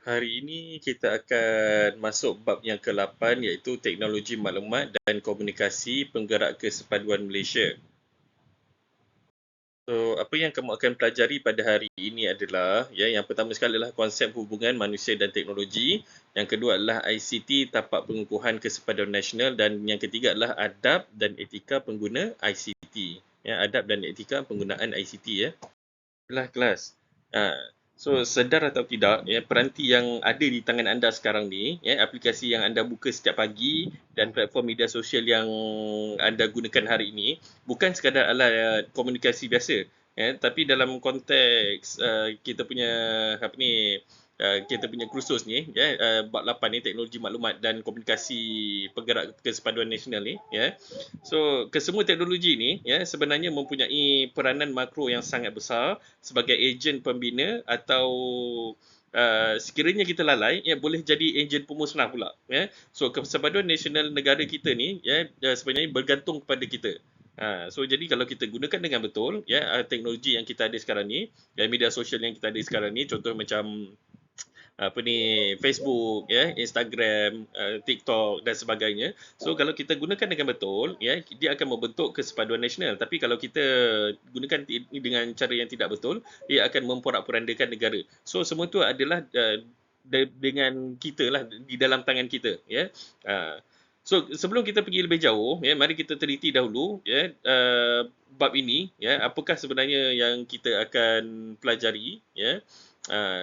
Hari ini kita akan masuk bab yang ke-8 iaitu teknologi maklumat dan komunikasi penggerak kesepaduan Malaysia. So, apa yang kamu akan pelajari pada hari ini adalah, yang pertama sekali adalah konsep hubungan manusia dan teknologi, yang kedua adalah ICT tapak pengukuhan kesepaduan nasional dan yang ketiga adalah adab dan etika pengguna ICT. Adab dan etika penggunaan ICT kelas. So sedar atau tidak, peranti yang ada di tangan anda sekarang ni, aplikasi yang anda buka setiap pagi dan platform media sosial yang anda gunakan hari ini bukan sekadar alat komunikasi biasa, tapi dalam konteks kita punya kita punya kursus ni, bab 8 ni, teknologi maklumat dan komunikasi penggerak kesepaduan nasional ni, So, kesemua teknologi ni sebenarnya mempunyai peranan makro yang sangat besar sebagai ejen pembina atau sekiranya kita lalai, boleh jadi ejen pemusnah pula. So, kesepaduan nasional negara kita ni sebenarnya bergantung kepada kita. So, jadi kalau kita gunakan dengan betul, teknologi yang kita ada sekarang ni, media sosial yang kita ada sekarang ni, contoh macam Facebook, Instagram, TikTok dan sebagainya. So kalau kita gunakan dengan betul, dia akan membentuk kesepaduan nasional. Tapi kalau kita gunakan dengan cara yang tidak betul, ia akan memporak-porandakan negara. So semua tu adalah dengan kita lah, di dalam tangan kita, So sebelum kita pergi lebih jauh, mari kita teliti dahulu bab ini, apakah sebenarnya yang kita akan pelajari,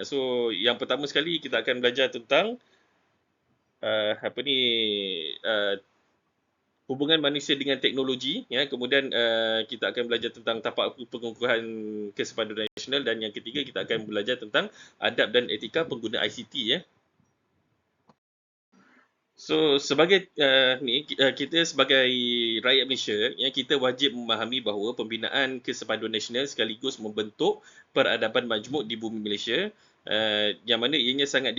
So yang pertama sekali kita akan belajar tentang apa ni hubungan manusia dengan teknologi, kemudian kita akan belajar tentang tapak pengukuhan kesepaduan nasional dan yang ketiga kita akan belajar tentang adab dan etika pengguna ICT. So sebagai kita sebagai rakyat Malaysia, kita wajib memahami bahawa pembinaan kesepaduan nasional sekaligus membentuk peradaban majmuk di bumi Malaysia, yang mana ianya sangat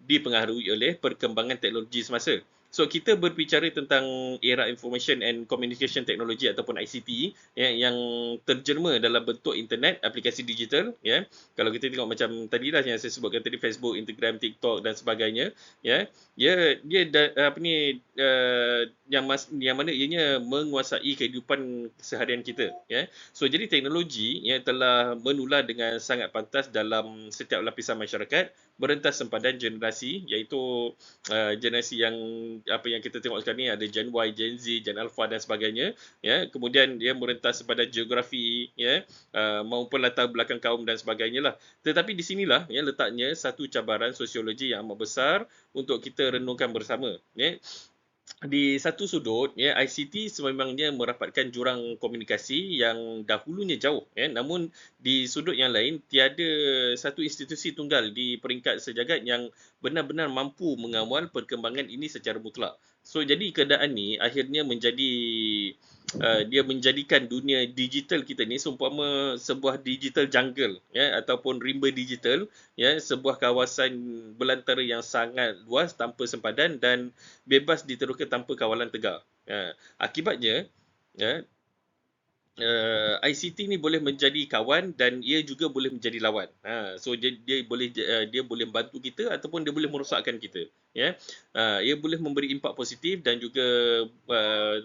dipengaruhi oleh perkembangan teknologi semasa. So kita berbicara tentang era information and communication technology ataupun ICT, yang terjelma dalam bentuk internet, aplikasi digital, Kalau kita tengok macam tadilah yang saya sebutkan tadi, Facebook, Instagram, TikTok dan sebagainya, yang mana ianya menguasai kehidupan seharian kita, So jadi teknologi telah menular dengan sangat pantas dalam setiap lapisan masyarakat, merentas sempadan generasi, iaitu generasi yang kita tengok sekarang ni, ada Gen Y, Gen Z, Gen Alpha dan sebagainya, kemudian dia merentas sempadan geografi, maupun latar belakang kaum dan sebagainya lah. Tetapi di sinilah letaknya satu cabaran sosiologi yang amat besar untuk kita renungkan bersama. Di satu sudut, ICT sememangnya merapatkan jurang komunikasi yang dahulunya jauh. Namun di sudut yang lain, tiada satu institusi tunggal di peringkat sejagat yang benar-benar mampu mengawal perkembangan ini secara mutlak. So jadi keadaan ni akhirnya dia menjadikan dunia digital kita ni seumpama sebuah digital jungle, ataupun rimba digital, sebuah kawasan belantara yang sangat luas tanpa sempadan dan bebas diteroka tanpa kawalan tegar. Akibatnya, ICT ni boleh menjadi kawan dan ia juga boleh menjadi lawan. So dia boleh membantu kita ataupun dia boleh merosakkan kita. Ia boleh memberi impak positif dan juga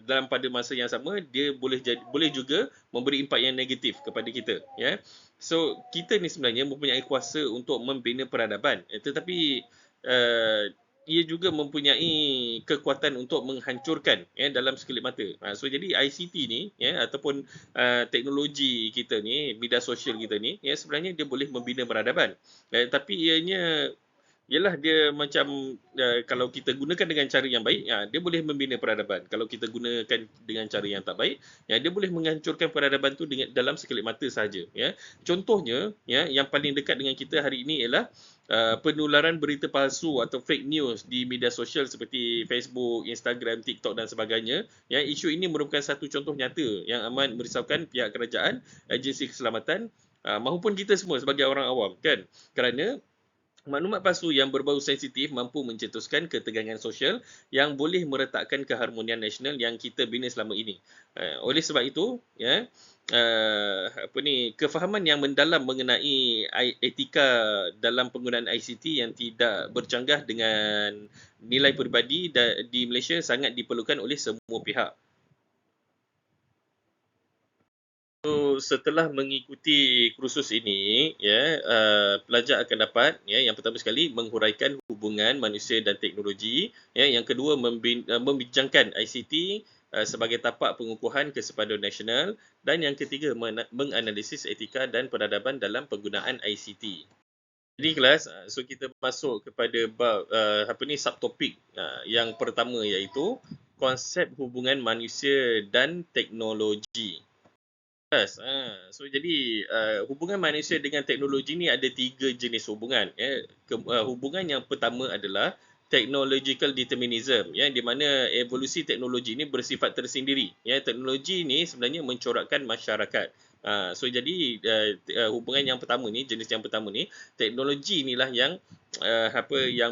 dalam pada masa yang sama dia boleh juga memberi impak yang negatif kepada kita. So kita ni sebenarnya mempunyai kuasa untuk membina peradaban, tetapi ia juga mempunyai kekuatan untuk menghancurkan dalam sekelip mata. So jadi ICT ni ataupun teknologi kita ni, media sosial kita ni, sebenarnya dia boleh membina peradaban. Tapi ialah dia macam kalau kita gunakan dengan cara yang baik, dia boleh membina peradaban. Kalau kita gunakan dengan cara yang tak baik, dia boleh menghancurkan peradaban tu dalam sekelip mata sahaja. Contohnya, yang paling dekat dengan kita hari ini ialah penularan berita palsu atau fake news di media sosial seperti Facebook, Instagram, TikTok dan sebagainya. Isu ini merupakan satu contoh nyata yang amat merisaukan pihak kerajaan, agensi keselamatan, maupun kita semua sebagai orang awam, kan? Kerana Maklumat palsu yang berbau sensitif mampu mencetuskan ketegangan sosial yang boleh meretakkan keharmonian nasional yang kita bina selama ini. Oleh sebab itu, ya, kefahaman yang mendalam mengenai etika dalam penggunaan ICT yang tidak bercanggah dengan nilai peribadi di Malaysia sangat diperlukan oleh semua pihak. So, setelah mengikuti kursus ini, ya, pelajar akan dapat, ya, yang pertama sekali menghuraikan hubungan manusia dan teknologi, ya, yang kedua membincangkan ICT sebagai tapak pengukuhan kesepaduan nasional, dan yang ketiga menganalisis etika dan peradaban dalam penggunaan ICT. Jadi kelas, so kita masuk kepada subtopik yang pertama, iaitu konsep hubungan manusia dan teknologi. Yes. So jadi hubungan manusia dengan teknologi ni ada 3 jenis hubungan. Hubungan yang pertama adalah technological determinism, ya, di mana evolusi teknologi ni bersifat tersendiri. Ya, teknologi ni sebenarnya mencorakkan masyarakat. So jadi hubungan yang pertama ni, jenis yang pertama ni, teknologi inilah yang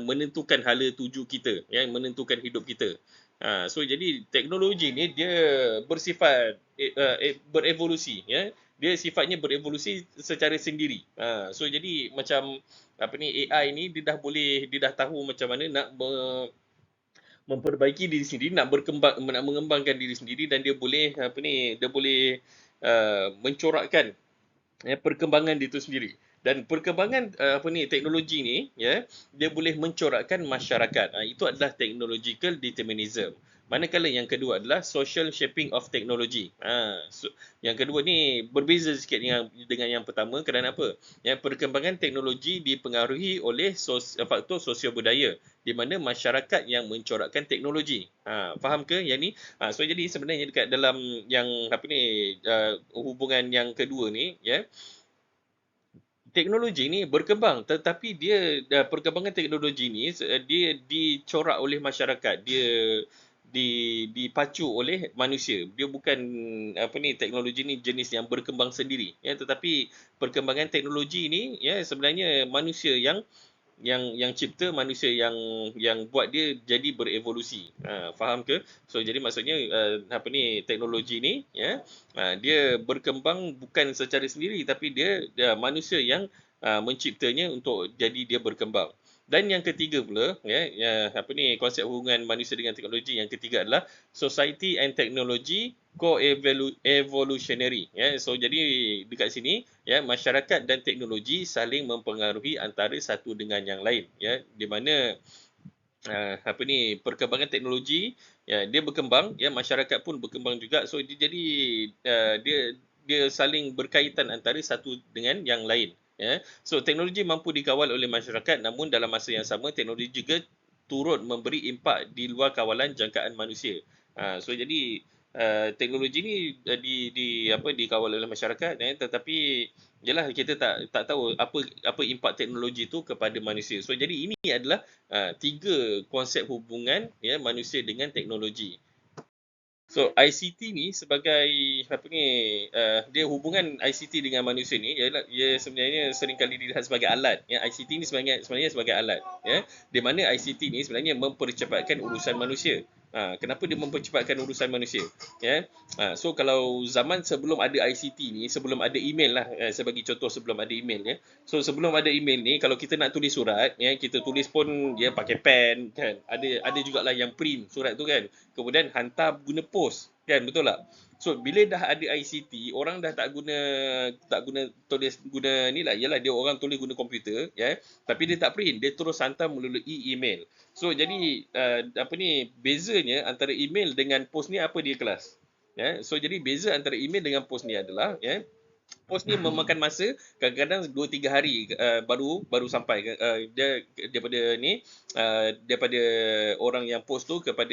menentukan hala tuju kita, yang menentukan hidup kita. So jadi teknologi ni dia bersifat berevolusi, ya. Dia sifatnya berevolusi secara sendiri. So jadi macam AI ni dia dah tahu macam mana nak memperbaiki diri sendiri, nak mengembangkan diri sendiri, dan dia boleh mencorakkan, ya, perkembangan dia itu sendiri. Dan perkembangan teknologi ni, ya, dia boleh mencorakkan masyarakat. Itu adalah technological determinism. Manakala yang kedua adalah social shaping of technology. Yang kedua ni berbeza sikit dengan yang pertama. Kerana apa? Yang perkembangan teknologi dipengaruhi oleh faktor sosial budaya, di mana masyarakat yang mencorakkan teknologi. Faham ke yang ni? So jadi sebenarnya dekat dalam yang hubungan yang kedua ni, ya, teknologi ni berkembang, tetapi perkembangan teknologi ni dia dicorak oleh masyarakat, dia dipacu oleh manusia. Dia bukan teknologi ni jenis yang berkembang sendiri, ya, tetapi perkembangan teknologi ni, ya, sebenarnya manusia yang cipta, manusia yang buat dia jadi berevolusi. Faham ke? So jadi maksudnya teknologi ni, ya, dia berkembang bukan secara sendiri, tapi dia manusia yang menciptanya untuk jadi dia berkembang. Dan yang ketiga pula, ya, konsep hubungan manusia dengan teknologi yang ketiga adalah society and technology co-evolutionary, ya. So jadi dekat sini, ya, masyarakat dan teknologi saling mempengaruhi antara satu dengan yang lain, ya, di mana perkembangan teknologi, ya, dia berkembang, ya, masyarakat pun berkembang juga. So jadi dia saling berkaitan antara satu dengan yang lain, ya. So teknologi mampu dikawal oleh masyarakat, namun dalam masa yang sama teknologi juga turut memberi impak di luar kawalan jangkaan manusia. So jadi teknologi ni dikawal oleh masyarakat, tetapi yalah, kita tak tahu apa impak teknologi itu kepada manusia. So jadi ini adalah 3 konsep hubungan, ya, manusia dengan teknologi. So ICT ni sebagai dia hubungan ICT dengan manusia ni ialah ia sebenarnya seringkali dilihat sebagai alat, ya. ICT ni sebenarnya sebagai alat, ya, di mana ICT ni sebenarnya mempercepatkan urusan manusia. Kenapa dia mempercepatkan urusan manusia, ya? So kalau zaman sebelum ada ICT ni, sebelum ada email lah, saya bagi contoh sebelum ada email, ya. So sebelum ada email ni, kalau kita nak tulis surat, ya, kita tulis pun dia pakai pen, kan. Ada jugalah yang print surat tu, kan. Kemudian hantar guna pos, kan, betul tak? So bila dah ada ICT, orang dah tak guna tulis, guna ni lah, yalah, dia orang tulis guna komputer, ya, tapi dia tak print, dia terus hantar melalui email. So jadi bezanya antara email dengan pos ni apa dia, kelas? Ya, so jadi beza antara email dengan pos ni adalah, ya, pos ni memakan masa kadang-kadang 2-3 hari baru sampai. Dia daripada orang yang post tu kepada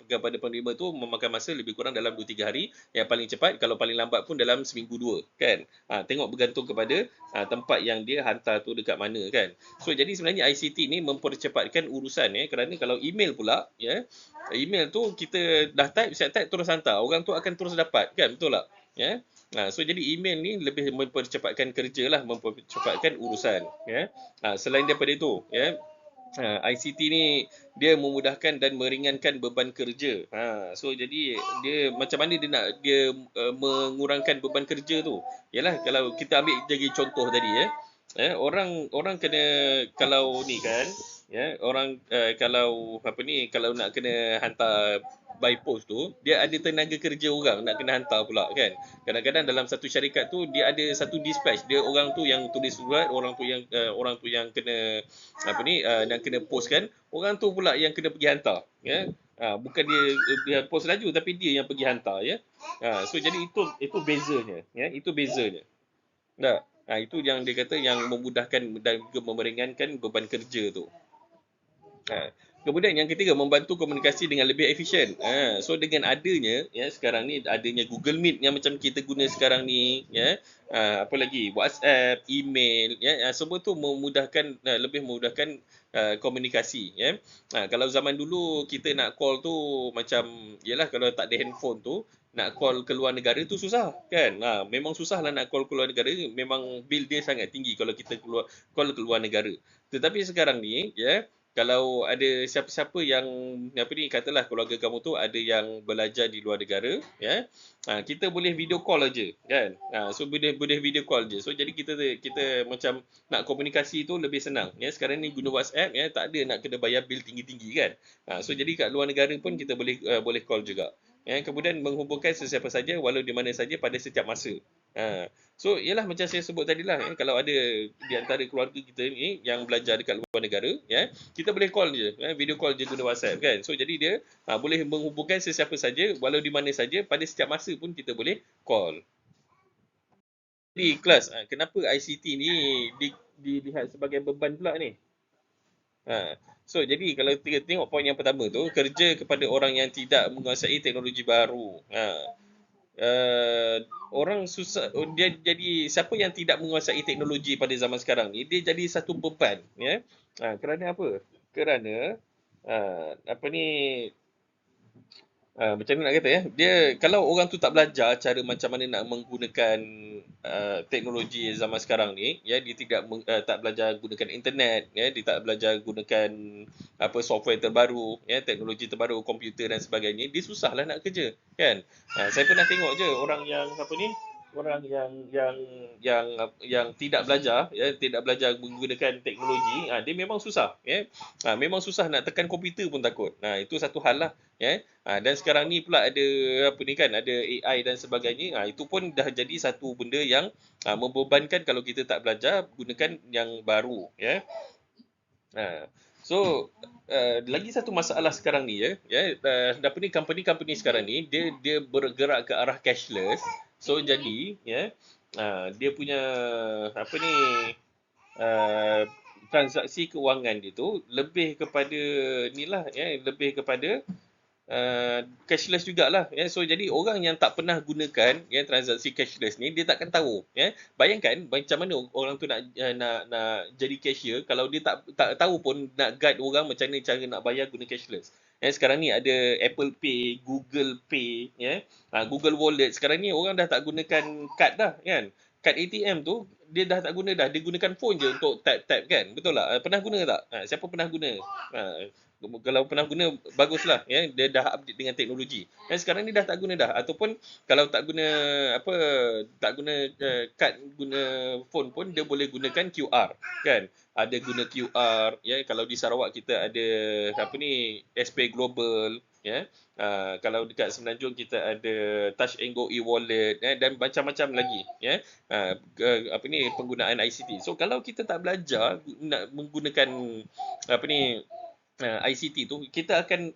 kepada penerima tu memakan masa lebih kurang dalam 2-3 hari. Yang paling cepat, kalau paling lambat pun dalam seminggu 2, kan. Tengok bergantung kepada tempat yang dia hantar tu dekat mana, kan. So jadi sebenarnya ICT ni mempercepatkan urusan, ya, kerana kalau email pula, ya, email tu kita dah type, siap type terus hantar, orang tu akan terus dapat, kan, betul tak? Ya. So jadi email ni lebih mempercepatkan kerja lah, mempercepatkan urusan, ya. Selain daripada itu, ya, ICT ni dia memudahkan dan meringankan beban kerja. So jadi dia macam mana dia mengurangkan beban kerja tu? Yalah, kalau kita ambil jadi contoh tadi, orang orang kena, kalau ni kan, orang kalau apa ni, kalau nak kena hantar by post tu, dia ada tenaga kerja orang nak kena hantar pula kan. Kadang-kadang dalam satu syarikat tu dia ada satu dispatch, dia orang tu yang tulis surat, orang tu yang kena apa ni, yang kena post kan, orang tu pula yang kena pergi hantar, ya. Bukan dia post laju, tapi dia yang pergi hantar, ya. So jadi itu bezanya, ya, itu bezanya. Tak. Itu yang dia kata yang memudahkan dan juga memeringankan beban kerja tu. Kemudian yang ketiga, membantu komunikasi dengan lebih efisien. So dengan adanya, ya, sekarang ni adanya Google Meet yang macam kita guna sekarang ni, ya, apa lagi, WhatsApp, email, ya, semua tu memudahkan, lebih memudahkan komunikasi, ya. Kalau zaman dulu kita nak call tu macam, yalah, kalau tak ada handphone tu nak call ke luar negara tu susah kan. Memang susah lah nak call ke luar negara, memang bil dia sangat tinggi kalau kita call ke luar negara. Tetapi sekarang ni, ya, kalau ada siapa-siapa yang apa ni, katalah keluarga kamu tu ada yang belajar di luar negara, ya, kita boleh video call aja kan. So boleh video call je. So jadi kita macam nak komunikasi tu lebih senang, ya. Sekarang ni guna WhatsApp, ya, tak ada nak kena bayar bil tinggi-tinggi kan. So jadi kat luar negara pun kita boleh call juga, ya. Kemudian menghubungkan sesiapa saja walau di mana saja pada setiap masa. So ialah macam saya sebut tadi lah, kalau ada di antara keluarga kita ni yang belajar dekat luar negara, ya, kita boleh call je, video call je guna WhatsApp kan. So jadi dia boleh menghubungkan sesiapa saja walau di mana saja pada setiap masa pun kita boleh call. Di kelas, kenapa ICT ni dilihat sebagai beban pula ni? So jadi kalau kita tengok poin yang pertama tu, kerja kepada orang yang tidak menguasai teknologi baru. Orang susah, dia jadi, siapa yang tidak menguasai teknologi pada zaman sekarang ni, dia jadi satu beban, ya. Kerana apa? Kerana apa ni, macam mana nak kata, ya, dia kalau orang tu tak belajar cara macam mana nak menggunakan teknologi zaman sekarang ni, ya, dia tak belajar gunakan internet, ya, dia tak belajar gunakan apa software terbaru, ya, teknologi terbaru, komputer dan sebagainya, dia susahlah nak kerja kan. Saya pernah tengok je orang yang apa ni, orang yang tidak belajar, ya, tidak belajar menggunakan teknologi, dia memang susah, ya. Memang susah nak tekan komputer pun takut. Itu satu hal lah, ya. Dan sekarang ni pula ada apa ni kan, ada AI dan sebagainya. Itu pun dah jadi satu benda yang membebankan kalau kita tak belajar gunakan yang baru, ya. So lagi satu masalah sekarang ni, ya, apa ni, company sekarang ni dia bergerak ke arah cashless. So jadi, ya, dia punya apa ni, transaksi kewangan dia tu lebih kepada inilah, ya, lebih kepada cashless jugalah, ya. So jadi orang yang tak pernah gunakan, ya, transaksi cashless ni, dia takkan tahu, ya. Bayangkan macam mana orang tu nak jadi cashier kalau dia tak tahu pun nak guide orang macam mana cara nak bayar guna cashless. Sekarang ni ada Apple Pay, Google Pay, ya. Google Wallet. Sekarang ni orang dah tak gunakan kad dah kan. Kad ATM tu dia dah tak guna dah, dia gunakan phone je untuk tap kan. Betul tak? Pernah guna tak? Siapa pernah guna? Kalau pernah guna, baguslah, ya, dia dah update dengan teknologi. Dan sekarang ni dah tak guna dah, ataupun kalau tak guna apa, tak guna kad, guna phone pun dia boleh gunakan QR kan. Ada guna QR, ya. Kalau di Sarawak kita ada apa ni, SP Global, ya. Kalau dekat Semenanjung kita ada Touch and Go e-wallet, ya, dan macam-macam lagi, ya. Apa ni, penggunaan ICT. So kalau kita tak belajar nak menggunakan apa ni, ICT tu, kita akan,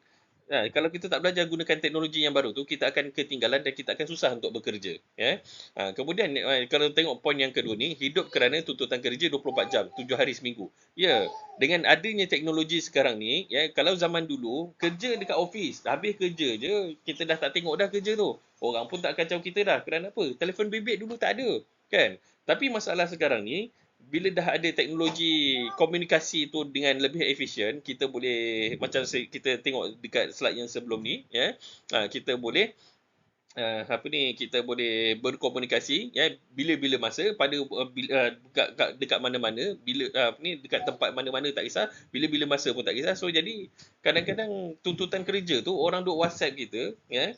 kalau kita tak belajar gunakan teknologi yang baru tu, kita akan ketinggalan dan kita akan susah untuk bekerja, ya. Kemudian kalau tengok poin yang kedua ni, hidup kerana tuntutan kerja 24 jam, 7 hari seminggu. Ya, dengan adanya teknologi sekarang ni, ya, kalau zaman dulu kerja dekat office, habis kerja je kita dah tak tengok dah kerja tu. Orang pun tak kacau kita dah. Kerana apa? Telefon bimbit dulu tak ada, kan? Tapi masalah sekarang ni, bila dah ada teknologi komunikasi tu dengan lebih efisien, kita boleh, macam kita tengok dekat slide yang sebelum ni, ya, kita boleh apa ni, kita boleh berkomunikasi ya bila-bila masa pada dekat mana-mana, bila apa ni, dekat tempat mana-mana tak kisah, bila-bila masa pun tak kisah. So jadi kadang-kadang tuntutan kerja tu orang duk WhatsApp kita ya.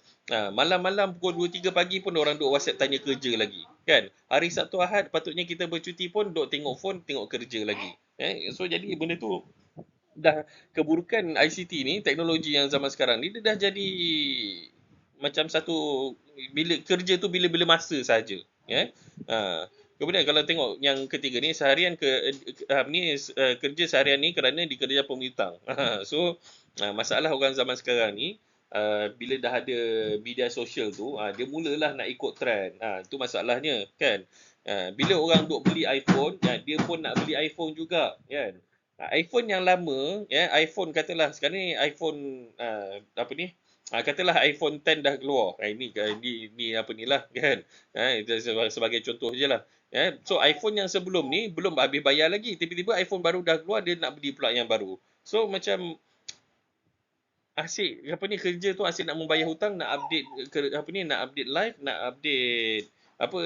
Malam-malam pukul 2 3 pagi pun orang duk WhatsApp tanya kerja lagi kan. Hari Sabtu Ahad patutnya kita bercuti pun duk tengok phone, tengok kerja lagi. So jadi benda tu dah, keburukan ICT ni, teknologi yang zaman sekarang ni, dia dah jadi macam satu, bila kerja tu bila-bila masa saja ya. Kemudian kalau tengok yang ketiga ni, seharian kerja seharian ni kerana dikerja pembintang. So masalah orang zaman sekarang ni, bila dah ada media sosial tu, dia mulalah nak ikut trend. Tu masalahnya kan. Bila orang duk beli iPhone, dia pun nak beli iPhone juga kan. iPhone yang lama ya, iPhone katalah sekarang ni iPhone apa ni, katalah iPhone 10 dah keluar. Ini apa ni lah kan. Sebagai contoh je lah. So iPhone yang sebelum ni belum habis bayar lagi. Tiba-tiba iPhone baru dah keluar, dia nak beli pula yang baru. So macam asyik apa ni, kerja tu asyik nak membayar hutang, nak update apa ni, nak update live, nak update apa,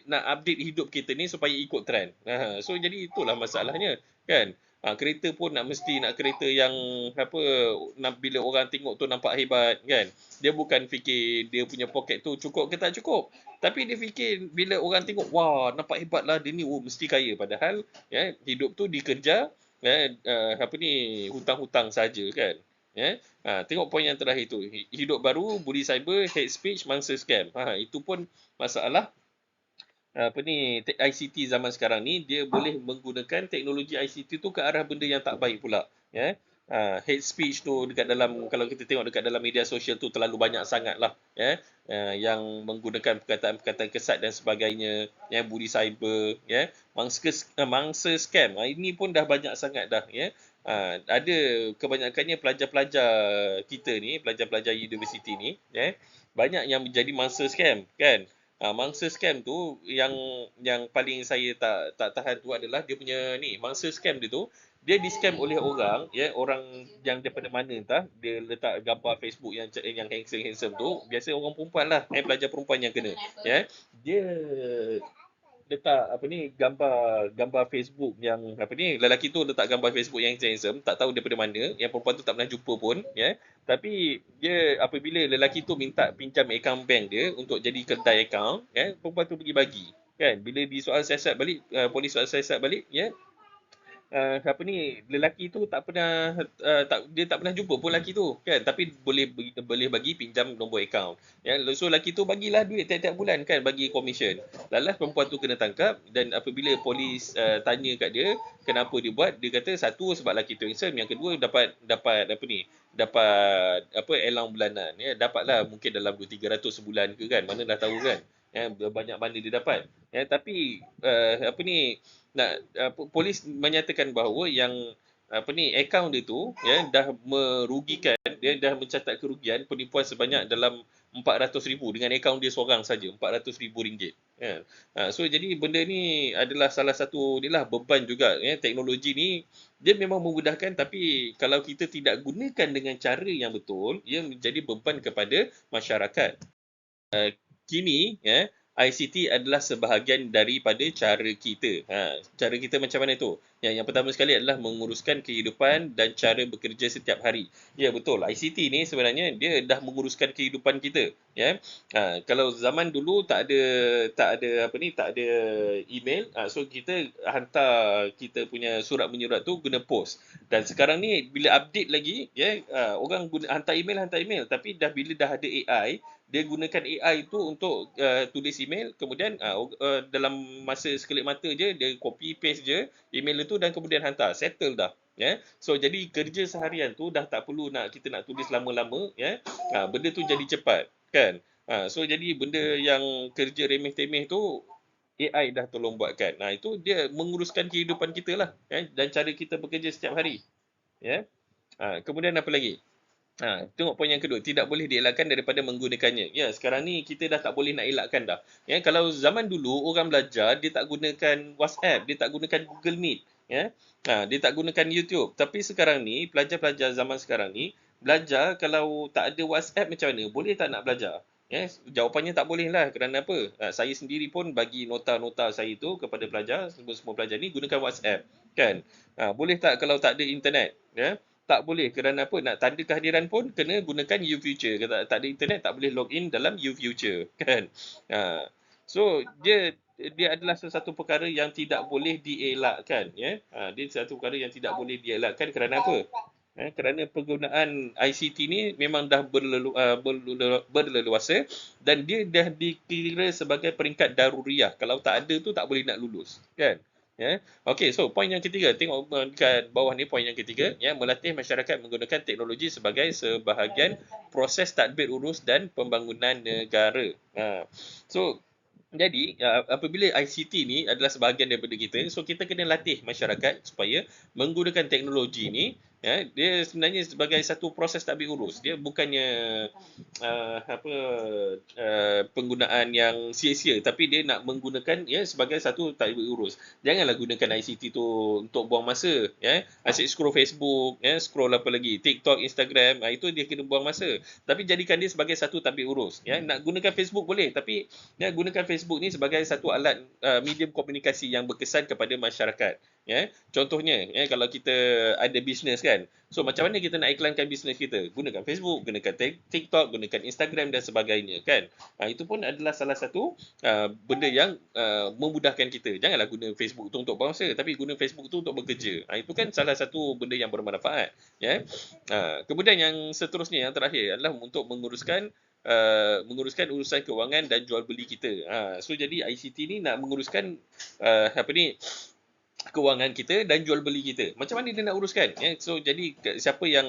nak update hidup kita ni supaya ikut trend. So jadi itulah masalahnya kan. Kereta pun nak kereta yang apa, bila orang tengok tu nampak hebat kan. Dia bukan fikir dia punya poket tu cukup ke tak cukup. Tapi dia fikir bila orang tengok, wah nampak hebat lah dia ni, mesti kaya. Padahal ya, hidup tu dikerja apa ni, hutang-hutang saja kan. Tengok poin yang terakhir tu. Hidup baru, bully cyber, hate speech, mangsa scam. Itu pun masalah apa ni, ICT zaman sekarang ni, dia boleh menggunakan teknologi ICT tu ke arah benda yang tak baik pula. Hate speech tu dekat dalam, kalau kita tengok dekat dalam media sosial tu terlalu banyak sangat lah. Yang menggunakan perkataan-perkataan kesat dan sebagainya. Bully cyber, mangsa scam. Ini pun dah banyak sangat dah. Ada kebanyakannya pelajar-pelajar kita ni, pelajar-pelajar universiti ni, banyak yang menjadi mangsa scam kan. Mangsa scam tu yang paling saya tak tahan tu adalah dia punya ni, mangsa scam dia tu, dia di-scam oleh orang orang yang daripada mana entah, dia letak gambar Facebook yang handsome tu, biasa orang perempuan lah, pelajar perempuan yang kena. Dia letak apa ni, gambar Facebook yang apa ni, lelaki tu letak gambar Facebook yang handsome, tak tahu daripada mana, yang perempuan tu tak pernah jumpa pun tapi dia, apabila lelaki tu minta pinjam akaun bank dia untuk jadi kedai akaun, perempuan tu pergi bagi kan. Bila disoal siasat balik, polis soal siasat balik apa ni, lelaki tu tak pernah dia tak pernah jumpa pun lelaki tu kan, tapi boleh bagi pinjam nombor akaun. So lelaki tu bagilah duit tiap-tiap bulan kan, bagi komisen. Lalas perempuan tu kena tangkap, dan apabila polis tanya kat dia kenapa dia buat, dia kata satu sebab lelaki tu handsome, yang kedua dapat apa ni, dapat apa, allowance bulanan. Dapatlah mungkin dalam 200-300 sebulan ke kan, mana dah tahu kan. Banyak mana dia dapat. Tapi apa ni, polis menyatakan bahawa yang apa ni, akaun dia tu dah merugikan, dia dah mencatat kerugian penipuan sebanyak dalam 400,000 dengan akaun dia seorang saja, RM400,000. So jadi benda ni adalah salah satu inilah beban juga. Teknologi ni dia memang memudahkan, tapi kalau kita tidak gunakan dengan cara yang betul, ia menjadi beban kepada masyarakat. Kini ICT adalah sebahagian daripada cara kita. Cara kita macam mana tu? Yang pertama sekali adalah menguruskan kehidupan dan cara bekerja setiap hari. Ya betul, ICT ni sebenarnya dia dah menguruskan kehidupan kita. Kalau zaman dulu tak ada apa ni, tak ada email, so kita hantar kita punya surat menyurat tu guna post. Dan sekarang ni bila update lagi, orang hantar email, tapi bila dah ada AI, dia gunakan AI tu untuk tulis email, kemudian dalam masa sekelip mata je, dia copy paste je email itu dan kemudian hantar, settle dah. So jadi kerja seharian tu dah tak perlu kita nak tulis lama-lama. Benda tu jadi cepat kan. So jadi benda yang kerja remeh-temeh tu AI dah tolong buatkan. Itu dia menguruskan kehidupan kita lah, dan cara kita bekerja setiap hari. Kemudian apa lagi? Tengok poin yang kedua, tidak boleh dielakkan daripada menggunakannya. Sekarang ni kita dah tak boleh nak elakkan dah. Kalau zaman dulu orang belajar, dia tak gunakan WhatsApp, dia tak gunakan Google Meet, dia tak gunakan YouTube. Tapi sekarang ni, pelajar-pelajar zaman sekarang ni, belajar kalau tak ada WhatsApp macam mana? Boleh tak nak belajar? Jawapannya tak boleh lah. Kerana apa? Saya sendiri pun bagi nota-nota saya itu kepada pelajar, semua pelajar ni gunakan WhatsApp. Kan? Boleh tak kalau tak ada internet? Tak boleh. Kerana apa? Nak tanda kehadiran pun kena gunakan UFuture. Kalau tak ada internet tak boleh login dalam UFuture. Kan? So, dia adalah sesuatu perkara yang tidak boleh dielakkan. Dia satu perkara yang tidak boleh dielakkan kerana apa? Kerana penggunaan ICT ni memang dah berleluasa dan dia dah dikira sebagai peringkat daruriah. Kalau tak ada tu tak boleh nak lulus, kan? Okey, so poin yang ketiga, tengok dekat bawah ni poin yang ketiga, melatih masyarakat menggunakan teknologi sebagai sebahagian proses tadbir urus dan pembangunan negara. So jadi apabila ICT ni adalah sebahagian daripada kita, so kita kena latih masyarakat supaya menggunakan teknologi ni, dia sebenarnya sebagai satu proses tadbir urus. Dia bukannya penggunaan yang sia-sia, tapi dia nak menggunakan sebagai satu tadbir urus. Janganlah gunakan ICT tu untuk buang masa, asyik scroll Facebook, scroll apa lagi, TikTok, Instagram, itu dia kena buang masa. Tapi jadikan dia sebagai satu tadbir urus. Nak gunakan Facebook boleh, tapi gunakan Facebook ni sebagai satu alat medium komunikasi yang berkesan kepada masyarakat. Contohnya, kalau kita ada bisnes kan, so macam mana kita nak iklankan bisnes kita? Gunakan Facebook, gunakan TikTok, gunakan Instagram dan sebagainya, kan? Itu pun adalah salah satu benda yang memudahkan kita. Janganlah guna Facebook tu untuk bangsa, tapi guna Facebook tu untuk bekerja. Itu kan salah satu benda yang bermanfaat. Kemudian yang seterusnya, yang terakhir adalah untuk menguruskan urusan kewangan dan jual beli kita. So jadi ICT ni nak menguruskan kewangan kita dan jual beli kita. Macam mana dia nak uruskan? So jadi siapa yang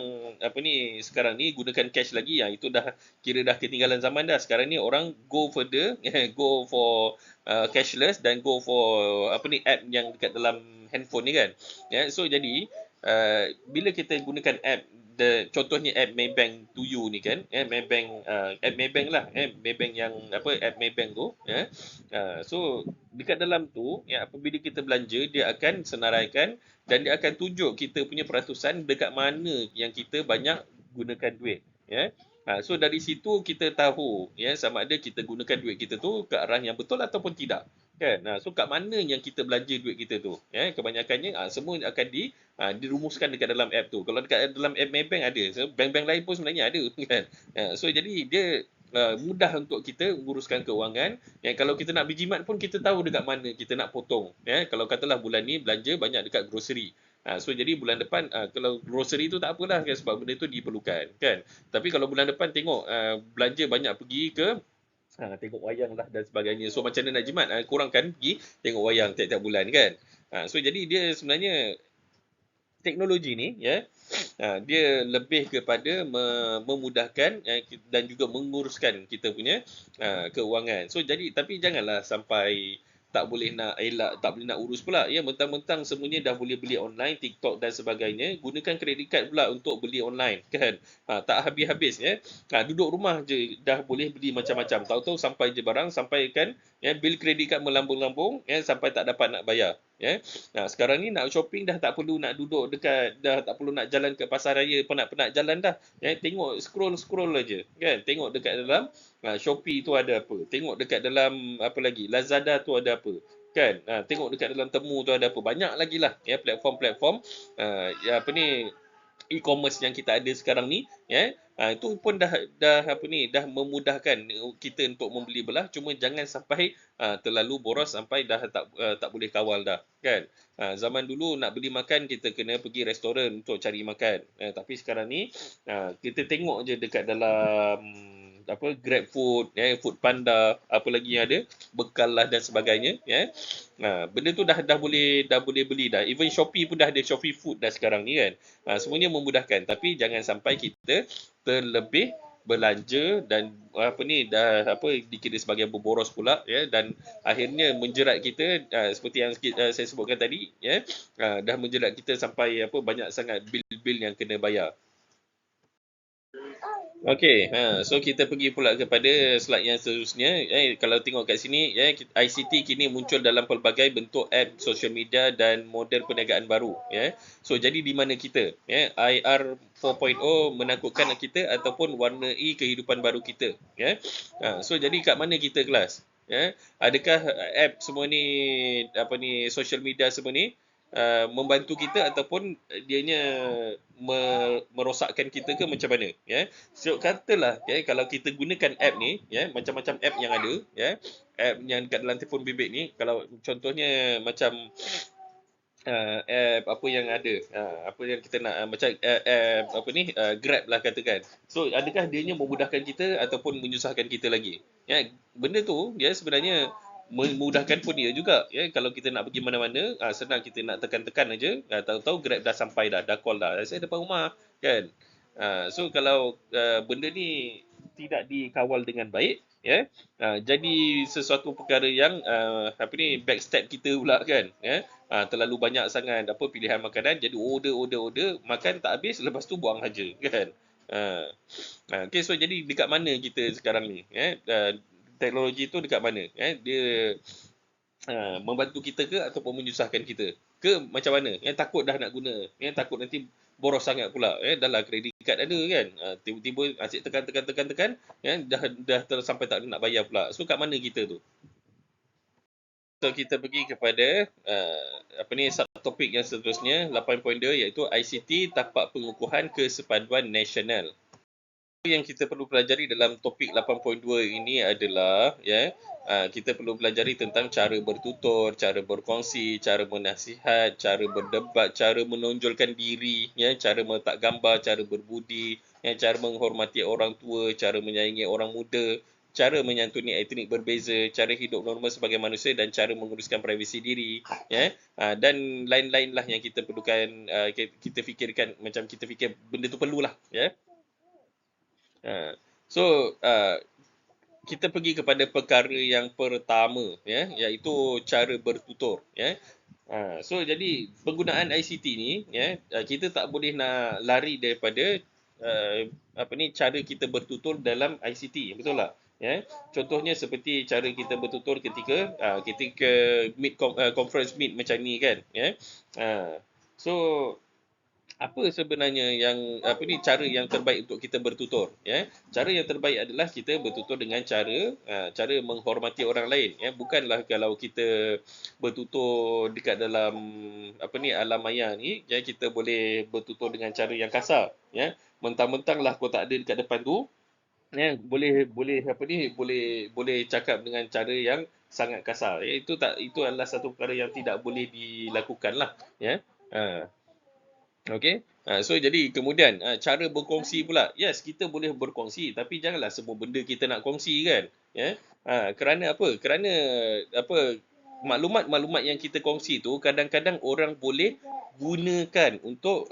sekarang ni gunakan cash lagi, itu dah kira dah ketinggalan zaman dah. Sekarang ni orang go further, go for cashless dan go for app yang dekat dalam handphone ni kan. So jadi bila kita gunakan app, contohnya app Maybank to you ni kan, Maybank, app Maybank lah, Maybank yang app Maybank tu, so dekat dalam tu, apabila kita belanja, dia akan senaraikan dan dia akan tunjuk kita punya peratusan dekat mana yang kita banyak gunakan duit. So dari situ kita tahu sama ada kita gunakan duit kita tu ke arah yang betul ataupun tidak, kan? So kat mana yang kita belanja duit kita tu, kebanyakannya semua akan dirumuskan dekat dalam app tu. Kalau dekat dalam app Maybank ada, so bank-bank lain pun sebenarnya ada, kan? So jadi dia mudah untuk kita uruskan kewangan. Kalau kita nak berjimat pun kita tahu dekat mana kita nak potong. Kalau katalah bulan ni belanja banyak dekat grocery, so jadi bulan depan kalau grocery tu tak apalah, kan, sebab benda tu diperlukan, kan. Tapi kalau bulan depan tengok belanja banyak pergi ke tengok wayang lah dan sebagainya. So macam mana nak jimat? Kurangkan pergi tengok wayang tiap-tiap bulan, kan. So jadi dia sebenarnya teknologi ni dia lebih kepada memudahkan dan juga menguruskan kita punya keuangan. So jadi tapi janganlah sampai tak boleh nak elak, tak boleh nak urus pula. Mentang-mentang semuanya dah boleh beli online, TikTok dan sebagainya, gunakan kredit card pula untuk beli online, kan. Tak habis-habis duduk rumah je dah boleh beli macam-macam. Tahu-tahu sampai je barang, sampaikan bil kredit card melambung-lambung sampai tak dapat nak bayar. Sekarang ni nak shopping dah tak perlu nak duduk dekat, dah tak perlu nak jalan ke pasar raya, penat-penat jalan dah. Tengok scroll aja, kan. Tengok dekat dalam Shopee tu ada apa, tengok dekat dalam apa lagi, Lazada tu ada apa, kan. Tengok dekat dalam Temu tu ada apa, banyak lagi lah platform-platform e-commerce yang kita ada sekarang ni, itu pun dah memudahkan kita untuk membeli belah. Cuma jangan sampai terlalu boros sampai dah tak boleh kawal dah, kan. Zaman dulu nak beli makan kita kena pergi restoran untuk cari makan, tapi sekarang ni kita tengok je dekat dalam Grab Food, Food Panda, apa lagi yang ada, Bekal lah dan sebagainya, benda tu dah boleh beli dah. Even Shopee pun dah ada Shopee Food dah sekarang ni, kan. Semuanya memudahkan, tapi jangan sampai kita terlebih belanja dan dikira sebagai berboros pula, dan akhirnya menjerat kita seperti yang saya sebutkan tadi, dah menjerat kita sampai banyak sangat bil-bil yang kena bayar. Okey, so kita pergi pula kepada slide yang seterusnya. Kalau tengok kat sini, ICT kini muncul dalam pelbagai bentuk app, social media dan model perniagaan baru. So, jadi di mana kita? IR 4.0 menakutkan kita ataupun warnai kehidupan baru kita. So, jadi kat mana kita kelas? Adakah app semua ni, social media semua ni membantu kita ataupun dianya merosakkan kita ke macam mana? So katalah kalau kita gunakan app ni, macam-macam app yang ada, app yang kat dalam telefon bimbit ni, kalau contohnya macam app apa yang ada, apa yang kita nak, macam app apa ni, Grab lah katakan. So adakah dianya memudahkan kita ataupun menyusahkan kita lagi? Benda tu sebenarnya memudahkan pun dia juga. Kalau kita nak pergi mana-mana, senang kita nak tekan-tekan aja, tahu-tahu Grab dah sampai dah call dah, saya depan rumah kan. So kalau benda ni tidak dikawal dengan baik, jadi sesuatu perkara yang backstep kita pula kan. Terlalu banyak sangat pilihan makanan, jadi order makan tak habis, lepas tu buang saja kan. Okay, so jadi dekat mana kita sekarang ni? Teknologi tu dekat mana? Dia membantu kita ke ataupun menyusahkan kita? Ke macam mana? Takut dah nak guna. Takut nanti boros sangat pula. Dah lah kredit kad ada kan. Tiba-tiba asyik tekan. Dah sampai tak nak bayar pula. So kat mana kita tu? So kita pergi kepada subtopik yang seterusnya 8.2 iaitu ICT tapak pengukuhan kesepaduan nasional. Yang kita perlu pelajari dalam topik 8.2 ini adalah kita perlu pelajari tentang cara bertutur, cara berkongsi, cara menasihat, cara berdebat, cara menonjolkan diri, cara meletak gambar, cara berbudi, cara menghormati orang tua, cara menyayangi orang muda, cara menyantuni etnik berbeza, cara hidup normal sebagai manusia dan cara menguruskan privasi diri, dan lain-lain lah yang kita perlukan, kita fikirkan, macam kita fikir benda tu perlulah. So kita pergi kepada perkara yang pertama, iaitu cara bertutur. So jadi penggunaan ICT ni, kita tak boleh nak lari daripada cara kita bertutur dalam ICT, betul tak? Contohnya seperti cara kita bertutur ketika meet conference meet macam ni kan. So apa sebenarnya yang cara yang terbaik untuk kita bertutur? Cara yang terbaik adalah kita bertutur dengan cara menghormati orang lain. Bukanlah kalau kita bertutur dekat dalam alam maya ni, kita boleh bertutur dengan cara yang kasar. Mentang-mentang lah kau tak ada dekat depan tu, boleh cakap dengan cara yang sangat kasar. Itu adalah satu perkara yang tidak boleh dilakukan lah. Okey. So jadi kemudian cara berkongsi pula. Yes, kita boleh berkongsi tapi janganlah semua benda kita nak kongsi kan. Kerana apa? Kerana maklumat-maklumat yang kita kongsi tu kadang-kadang orang boleh gunakan untuk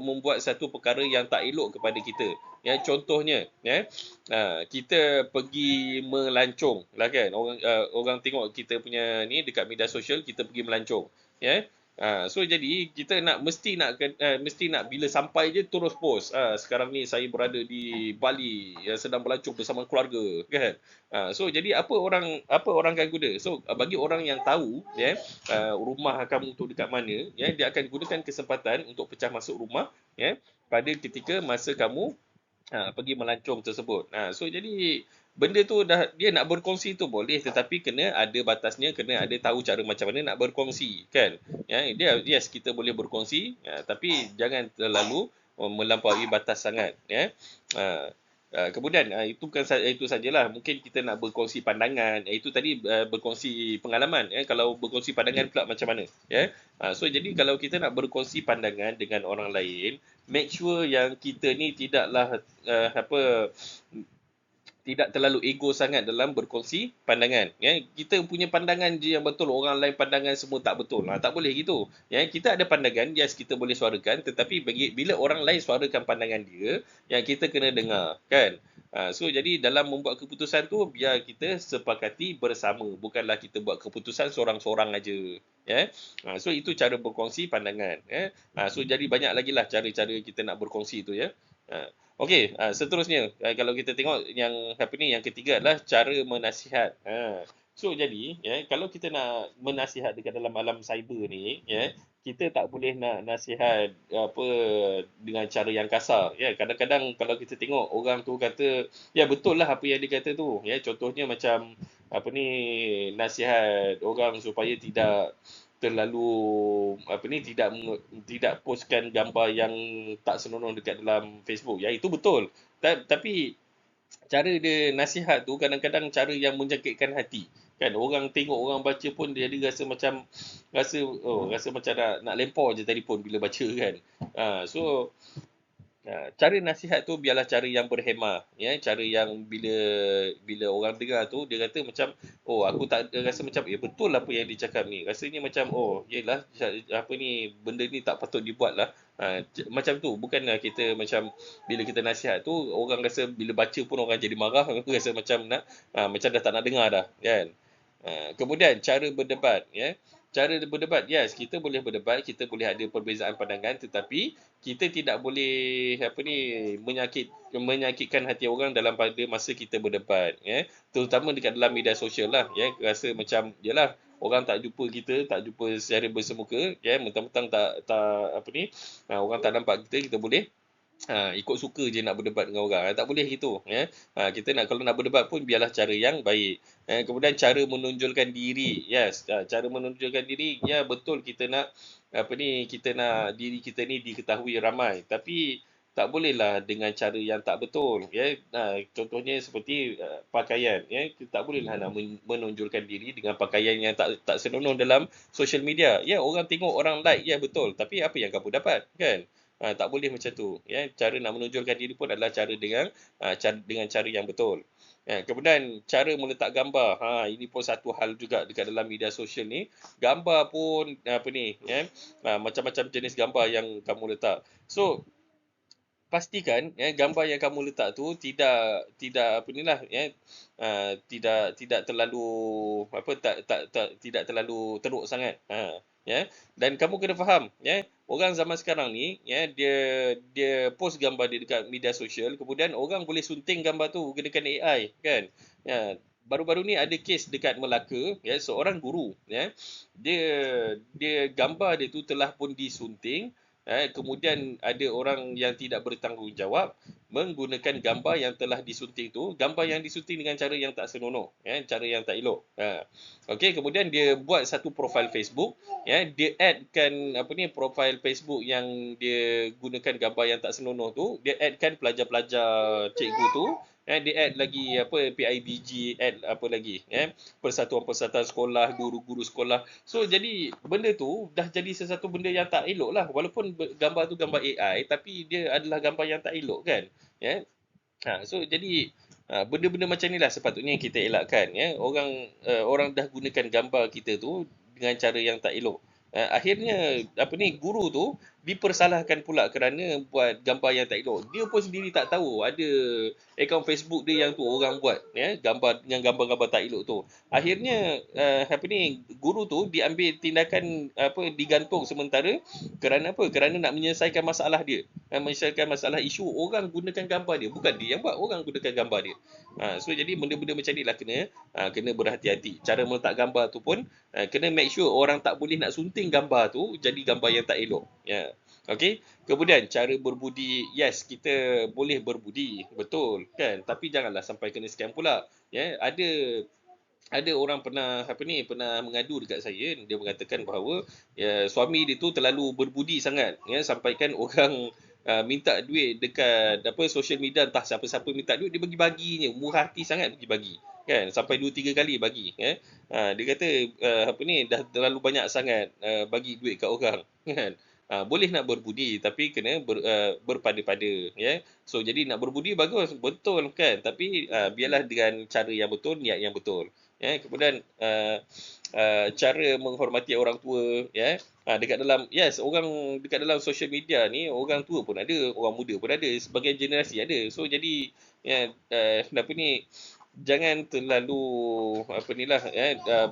membuat satu perkara yang tak elok kepada kita. Contohnya, kita pergi melancong lah kan. Orang tengok kita punya ni dekat media sosial, kita pergi melancong. So jadi kita mesti nak bila sampai je terus post. Sekarang ni saya berada di Bali, sedang melancong bersama keluarga kan. So jadi apa orang akan guna? So bagi orang yang tahu rumah kamu tu dekat mana, dia akan gunakan kesempatan untuk pecah masuk rumah pada ketika masa kamu pergi melancong tersebut. So jadi benda tu dia nak berkongsi tu boleh, tetapi kena ada batasnya, kena ada tahu cara macam mana nak berkongsi kan. Yes, kita boleh berkongsi, tapi jangan terlalu melampaui batas sangat. Kemudian itu sajalah, mungkin kita nak berkongsi pandangan, itu tadi berkongsi pengalaman. Kalau berkongsi pandangan pula macam mana. So jadi kalau kita nak berkongsi pandangan dengan orang lain, make sure yang kita ni tidaklah tidak terlalu ego sangat dalam berkongsi pandangan. Kita punya pandangan je yang betul, orang lain pandangan semua tak betul. Tak boleh gitu. Kita ada pandangan, yes, kita boleh suarakan, tetapi bila orang lain suarakan pandangan dia, yang kita kena dengar kan. So jadi dalam membuat keputusan tu biar kita sepakati bersama, bukanlah kita buat keputusan seorang-seorang aja. So itu cara berkongsi pandangan. So jadi banyak lagi lah cara-cara kita nak berkongsi tu Okey, seterusnya kalau kita tengok yang yang ketiga adalah cara menasihat. So jadi kalau kita nak menasihat dekat dalam alam cyber ni kita tak boleh nak nasihat apa dengan cara yang kasar kadang-kadang kalau kita tengok orang tu kata betul lah apa yang dia kata tu contohnya macam nasihat orang supaya tidak terlalu tidak postkan gambar yang tak senonoh dekat dalam Facebook itu betul tapi cara dia nasihat tu kadang-kadang cara yang menyakitkan hati kan orang tengok orang baca pun dia rasa macam rasa macam nak lempar je telefon bila baca kan. So cara nasihat tu biarlah cara yang berhemah cara yang bila bila orang dengar tu dia kata macam aku tak rasa macam betul apa yang dicakap ni rasanya macam yelah benda ni tak patut dibuat lah. Macam tu bukanlah kita macam bila kita nasihat tu orang rasa bila baca pun orang jadi marah rasa macam macam dah tak nak dengar dah kan. Kemudian cara berdebat cara berdebat kita boleh berdebat kita boleh ada perbezaan pandangan tetapi kita tidak boleh menyakitkan hati orang dalam pada masa kita berdebat terutama dekat dalam media sosial lah rasa macam yalah orang tak jumpa kita tak jumpa secara bersemuka mentang-mentang orang tak nampak kita boleh ikut suka je nak berdebat dengan orang tak boleh gitu kita nak kalau nak berdebat pun biarlah cara yang baik. Kemudian cara menonjolkan diri cara menonjolkan diri betul kita nak kita nak diri kita ni diketahui ramai tapi tak bolehlah dengan cara yang tak betul contohnya seperti pakaian kita tak bolehlah nak menonjolkan diri dengan pakaian yang tak senonoh dalam social media orang tengok orang like betul tapi apa yang kamu dapat kan. Tak boleh macam tu cara nak menonjolkan diri pun adalah cara dengan cara yang betul. Kemudian cara meletak gambar ini pun satu hal juga dekat dalam media sosial ni gambar pun macam-macam jenis gambar yang kamu letak so pastikan gambar yang kamu letak tu tidak tidak terlalu tidak terlalu teruk sangat dan kamu kena faham orang zaman sekarang ni dia post gambar dia dekat media sosial kemudian orang boleh sunting gambar tu gunakan AI kan baru-baru ni ada kes dekat Melaka seorang guru dia gambar dia tu telah pun disunting kemudian ada orang yang tidak bertanggungjawab menggunakan gambar yang telah disunting tu gambar yang disunting dengan cara yang tak senonoh cara yang tak elok. Okey kemudian dia buat satu profil Facebook dia addkan profil Facebook yang dia gunakan gambar yang tak senonoh tu dia addkan pelajar-pelajar cikgu tu dia add lagi PIBG add apa lagi persatuan-persatuan sekolah guru-guru sekolah so jadi benda tu dah jadi sesuatu benda yang tak elok lah walaupun gambar tu gambar AI tapi dia adalah gambar yang tak elok kan so jadi benda-benda macam ni lah sepatutnya kita elakkan orang dah gunakan gambar kita tu dengan cara yang tak elok akhirnya guru tu dipersalahkan pula kerana buat gambar yang tak elok dia pun sendiri tak tahu ada akaun Facebook dia yang tu orang buat gambar dengan gambar-gambar tak elok tu akhirnya guru tu diambil tindakan digantung sementara kerana kerana nak menyelesaikan masalah dia menyelesaikan masalah isu orang gunakan gambar dia bukan dia yang buat orang gunakan gambar dia so jadi benda-benda macam ni lah kena berhati-hati cara meletak gambar tu pun kena make sure orang tak boleh nak sunting gambar tu jadi gambar yang tak elok Okey, kemudian cara berbudi kita boleh berbudi betul kan tapi janganlah sampai kena scam pula ada orang pernah pernah mengadu dekat saya dia mengatakan bahawa suami dia tu terlalu berbudi sangat sampaikan orang minta duit dekat social media entah siapa-siapa minta duit dia bagi-baginya murah hati sangat bagi-bagi kan sampai 2-3 kali bagi dia kata dah terlalu banyak sangat bagi duit kat orang kan boleh nak berbudi tapi kena berpada-pada so jadi nak berbudi bagus betul kan tapi biarlah dengan cara yang betul niat yang betul kemudian cara menghormati orang tua dekat dalam orang dekat dalam social media ni orang tua pun ada orang muda pun ada sebagian generasi ada so jadi jangan terlalu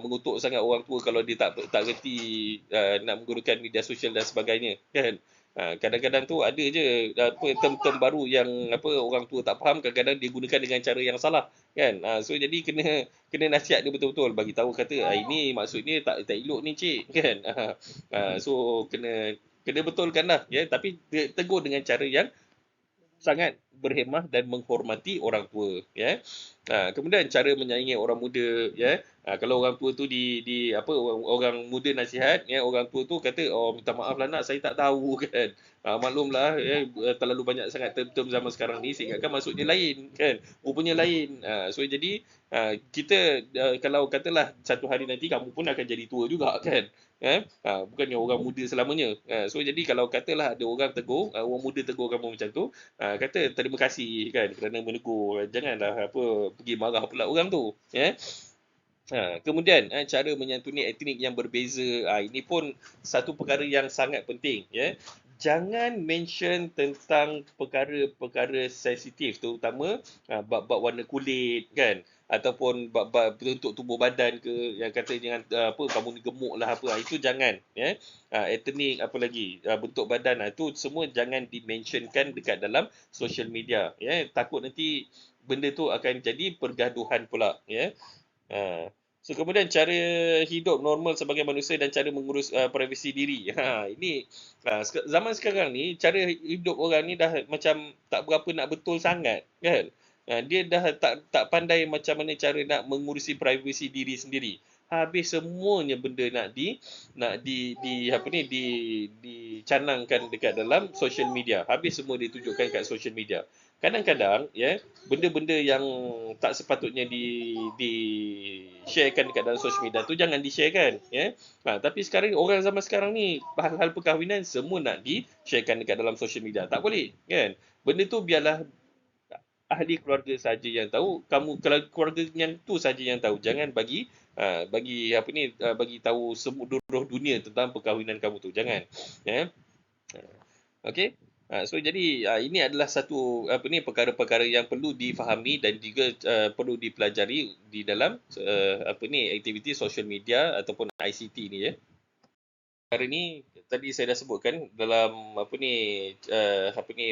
mengutuk sangat orang tua kalau dia tak reti nak menggunakan media sosial dan sebagainya kan Kadang-kadang tu ada je apa term-term baru yang apa orang tua tak faham, kadang-kadang dia gunakan dengan cara yang salah kan. So jadi kena kena nasihat dia betul-betul, bagi tahu kata ini maksudnya tak elok ni cik kan. So kena betulkan lah ya, tapi tegur dengan cara yang sangat berhemah dan menghormati orang tua ya. Kemudian cara menyayangi orang muda ya. Kalau orang tua tu di apa orang muda nasihat ya, orang tua tu kata oh minta maaf lah nak saya tak tahu kan. Maklumlah ya, terlalu banyak sangat term-term zaman sekarang ni, saya ingatkan maksudnya lain kan, rupanya lain. So jadi kita kalau katalah satu hari nanti kamu pun akan jadi tua juga kan. Bukannya orang muda selamanya. So jadi kalau katalah ada orang tegur, orang muda tegur kamu macam tu, kata terima kasih kan kerana menegur, janganlah apa pergi marah pula orang tu ya. Kemudian cara menyantuni etnik yang berbeza, ini pun satu perkara yang sangat penting ya. Jangan mention tentang perkara-perkara sensitif, terutama bab-bab warna kulit kan, ataupun bab-bab bentuk tubuh badan ke, yang kata jangan apa kamu ni gemuk lah apa, itu jangan ya. Etnik apa lagi bentuk badan, itu semua jangan dimentionkan dekat dalam social media ya, takut nanti benda tu akan jadi pergaduhan pula ya. So kemudian cara hidup normal sebagai manusia dan cara mengurus privasi diri. Ini zaman sekarang ni cara hidup orang ni dah macam tak berapa nak betul sangat kan. Dia dah tak pandai macam mana cara nak mengurusi privasi diri sendiri. Habis semuanya benda nak di apa ni dicanangkan dekat dalam social media. Habis semua ditunjukkan kat social media. Kadang-kadang ya, benda-benda yang tak sepatutnya di sharekan dekat dalam social media tu jangan di-sharekan ya. Tapi sekarang orang zaman sekarang ni hal-hal perkahwinan semua nak di-sharekan dekat dalam social media. Tak boleh kan. Benda tu biarlah ahli keluarga saja yang tahu, kamu kalau keluarga yang tu saja yang tahu. Jangan bagi apa ni bagi tahu seluruh dunia tentang perkahwinan kamu tu. Jangan ya. Okey. So jadi ini adalah satu apa ni perkara-perkara yang perlu difahami dan juga perlu dipelajari di dalam apa ni aktiviti social media ataupun ICT ni ya. Perkara ni tadi saya dah sebutkan dalam apa ni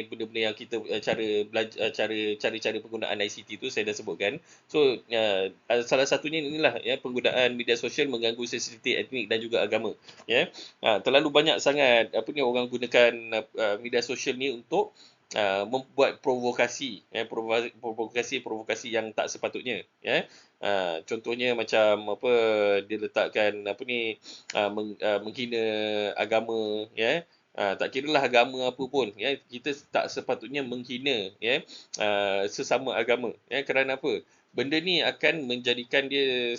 benda-benda yang kita cara belajar cara-cara penggunaan ICT tu saya dah sebutkan. So salah satunya inilah ya, penggunaan media sosial mengganggu sensitiviti etnik dan juga agama ya. Terlalu banyak sangat apa ni orang gunakan media sosial ni untuk membuat provokasi ya, provokasi yang tak sepatutnya ya. Contohnya macam apa dia letakkan apa ni menghina agama ya. Tak kiralah agama apa pun ya, kita tak sepatutnya menghina ya sesama agama ya. Kerana apa, benda ni akan menjadikan dia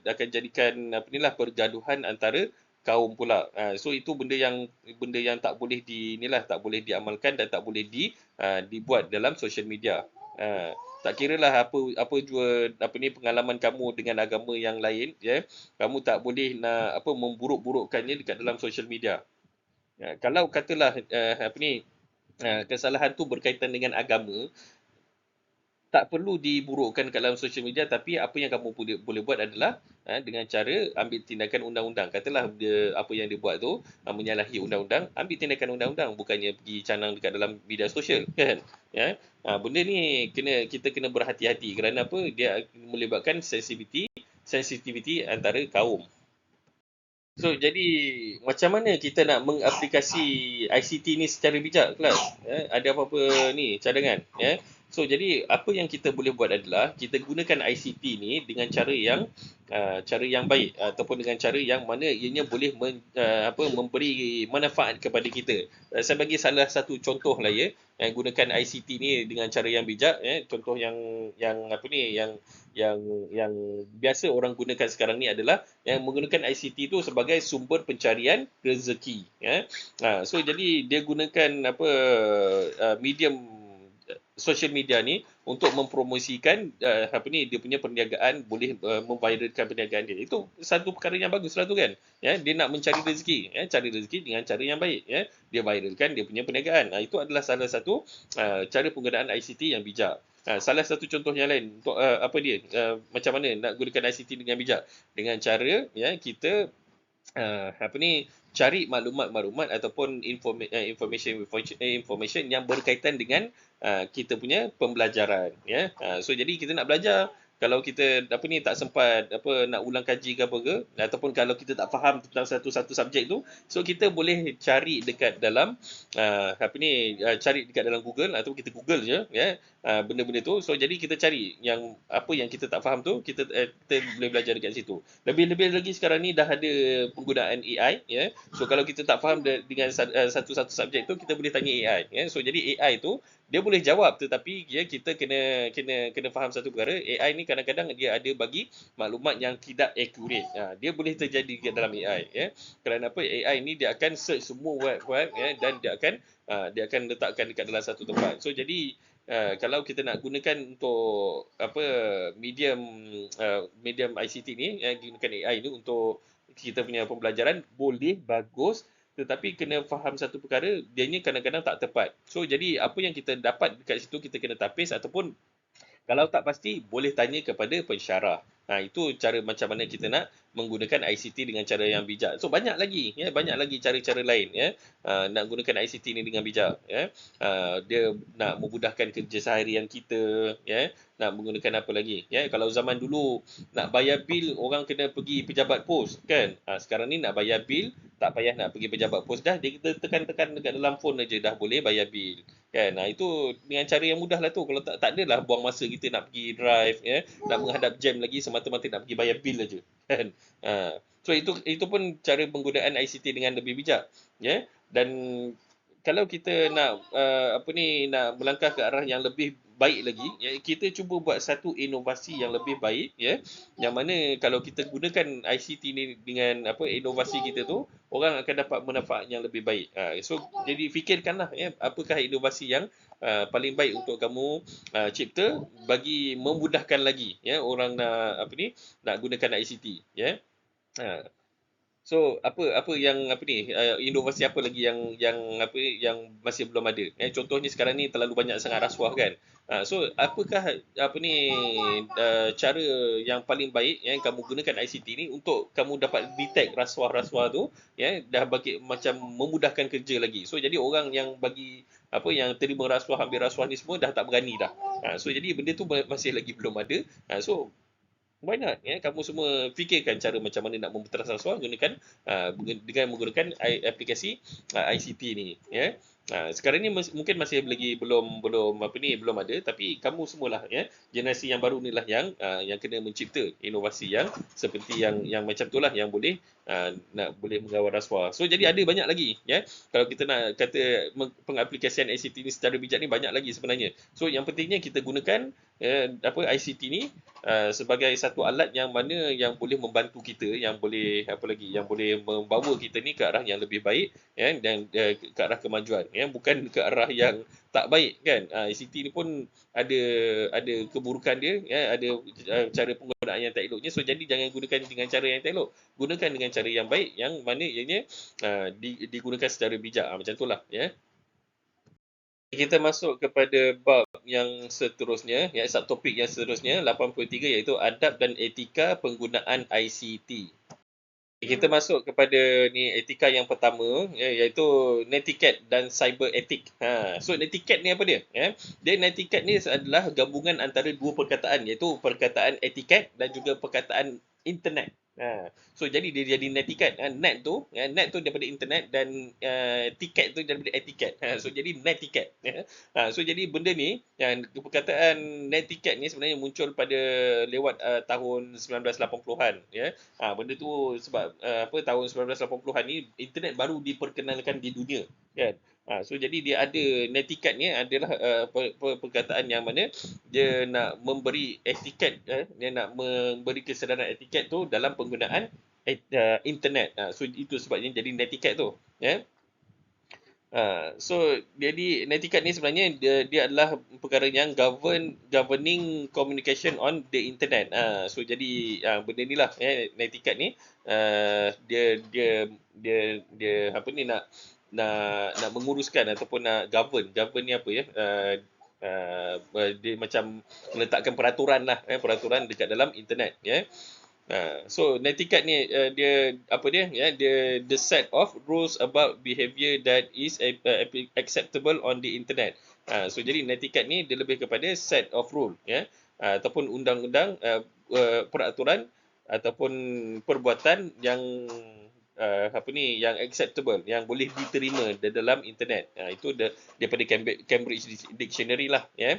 akan jadikan apa inilah pergaduhan antara kaum pula. So itu benda yang tak boleh tak boleh diamalkan dan tak boleh dibuat dalam social media. Tak kiralah apa jua apa ni pengalaman kamu dengan agama yang lain ya, kamu tak boleh nak apa memburuk-burukkannya dekat dalam social media. Kalau katalah apa ni kesalahan tu berkaitan dengan agama, tak perlu diburukkan kat dalam social media, tapi apa yang kamu boleh buat adalah dengan cara ambil tindakan undang-undang. Katalah dia apa yang dia buat tu menyalahi undang-undang, ambil tindakan undang-undang, bukannya pergi canang dekat dalam media sosial kan ya. Benda ni kita kena berhati-hati kerana apa, dia melibatkan sensitiviti antara kaum. So jadi macam mana kita nak mengaplikasi ICT ni secara bijak kelas? Ada apa-apa ni cadangan ya. So jadi apa yang kita boleh buat adalah kita gunakan ICT ni dengan cara yang baik ataupun dengan cara yang mana ianya boleh memberi manfaat kepada kita. Saya bagi salah satu contoh lah ya, yang gunakan ICT ni dengan cara yang bijak ya. Contoh yang apa ni yang biasa orang gunakan sekarang ni adalah yang menggunakan ICT tu sebagai sumber pencarian rezeki ya. So jadi dia gunakan medium social media ni untuk mempromosikan dia punya perniagaan, boleh memviralkan perniagaan dia. Itu satu perkara yang bagus lah tu kan ya. Dia nak mencari rezeki ya, cari rezeki dengan cara yang baik ya, dia viralkan dia punya perniagaan. Itu adalah salah satu cara penggunaan ICT yang bijak. Salah satu contoh yang lain untuk macam mana nak gunakan ICT dengan bijak, dengan cara ya kita cari maklumat-maklumat ataupun information yang berkaitan dengan kita punya pembelajaran, ya. So jadi kita nak belajar, kalau kita tak sempat nak ulang kaji ke apa ke, ataupun kalau kita tak faham tentang satu subjek tu, so kita boleh cari dekat dalam cari dekat dalam Google, atau kita Google je, ya, benda-benda tu. So jadi kita cari yang apa yang kita tak faham tu, kita boleh belajar dekat situ. Lebih-lebih lagi sekarang ni dah ada penggunaan AI, ya. So kalau kita tak faham dengan satu-satu subjek tu, kita boleh tanya AI, ya. So jadi AI tu dia boleh jawab, tetapi ya kita kena faham satu perkara. AI ni kadang-kadang dia ada bagi maklumat yang tidak accurate. Dia boleh terjadi di dalam AI, ya. Kerana apa? AI ni dia akan search semua web, ya, dan dia akan letakkan dekat dalam satu tempat. So jadi kalau kita nak gunakan untuk medium ICT ni, gunakan AI ni untuk kita punya pembelajaran, boleh, bagus, tetapi kena faham satu perkara, dia ni kadang-kadang tak tepat. So jadi apa yang kita dapat dekat situ kita kena tapis, ataupun kalau tak pasti, boleh tanya kepada pensyarah. Itu cara macam mana kita nak menggunakan ICT dengan cara yang bijak. So banyak lagi, ya, banyak lagi cara-cara lain, ya, nak gunakan ICT ni dengan bijak, ya. Dia nak memudahkan kerja seharian kita, ya. Nak menggunakan apa lagi, ya. Kalau zaman dulu nak bayar bil, orang kena pergi pejabat pos, kan. Sekarang ni nak bayar bil, tak payah nak pergi pejabat pos dah, dia kita tekan-tekan dekat dalam phone aja dah boleh bayar bil, kan. Itu dengan cara yang mudah lah tu. Kalau tak adalah buang masa kita nak pergi drive, ya, nak menghadap jam lagi, semata-mata nak pergi bayar bil aja, kan. So itu pun cara penggunaan ICT dengan lebih bijak, ya. Dan kalau kita nak nak melangkah ke arah yang lebih baik lagi, ya, kita cuba buat satu inovasi yang lebih baik, ya, yang mana kalau kita gunakan ICT ni dengan inovasi kita tu, orang akan dapat manfaat yang lebih baik. So jadi fikirkanlah, ya, apakah inovasi yang paling baik untuk kamu cipta bagi memudahkan lagi, ya, orang nak gunakan ICT, ya. So apa yang inovasi apa lagi yang masih belum ada. Contohnya sekarang ni terlalu banyak sangat rasuah, kan. So apakah cara yang paling baik yang kamu gunakan ICT ni untuk kamu dapat detect rasuah-rasuah tu, ya, dah bagi macam memudahkan kerja lagi. So jadi orang yang yang terima rasuah, ambil rasuah ni semua dah tak berani dah. So jadi benda tu masih lagi belum ada. So why not, ya, kamu semua fikirkan cara macam mana nak memberantas rasuah dengan menggunakan aplikasi ICT ni, ya. Sekarang ni mungkin masih lagi belum ada, tapi kamu semualah, ya, generasi yang baru ni lah yang kena mencipta inovasi yang seperti yang macam itulah, yang boleh boleh mengawal rasuah. So jadi ada banyak lagi, ya. Kalau kita nak kata pengaplikasian ICT ni secara bijak ni, banyak lagi sebenarnya. So yang pentingnya kita gunakan ICT ni sebagai satu alat yang mana yang boleh membantu kita, yang boleh yang boleh membawa kita ni ke arah yang lebih baik, ya, dan ke arah kemajuan, ya, bukan ke arah yang tak baik, kan. ICT ni pun ada keburukan dia, ya, ada cara penggunaan yang tak eloknya. So jadi jangan gunakan dengan cara yang tak elok, gunakan dengan cara yang baik, yang mana ianya digunakan secara bijak, macam itulah, ya. Kita masuk kepada bab yang seterusnya, ya, subtopik yang seterusnya, 83, iaitu adab dan etika penggunaan ICT. Kita masuk kepada ni etika yang pertama, ya, iaitu netiquette dan cyber ethic. So netiquette ni apa dia? Ya? Dia netiquette ni adalah gabungan antara dua perkataan, iaitu perkataan etiquette dan juga perkataan internet. So jadi dia jadi netiquette. Net tu daripada internet, dan tiket tu daripada etiquette. So jadi netiquette. So jadi benda ni, perkataan netiquette ni sebenarnya muncul pada lewat tahun 1980-an, ya. Benda tu sebab tahun 1980-an ni internet baru diperkenalkan di dunia, kan. So jadi dia ada netiquette ni adalah perkataan yang mana dia nak memberi etiket, dia nak memberi kesedaran etiket tu dalam penggunaan internet. So itu sebabnya jadi netiquette tu, ya. So jadi netiquette ni sebenarnya dia adalah perkara yang governing communication on the internet. So jadi benda ni lah, ya, netiquette ni dia nak menguruskan ataupun nak govern ni apa, ya, dia macam meletakkan peraturan lah, peraturan dekat dalam internet, ya. So netiquette ni dia apa dia ya dia the set of rules about behaviour that is acceptable on the internet. So jadi netiquette ni dia lebih kepada set of rule ya ataupun undang-undang peraturan ataupun perbuatan yang apa ni yang acceptable yang boleh diterima di dalam internet. Itu daripada Cambridge Dictionary lah ya.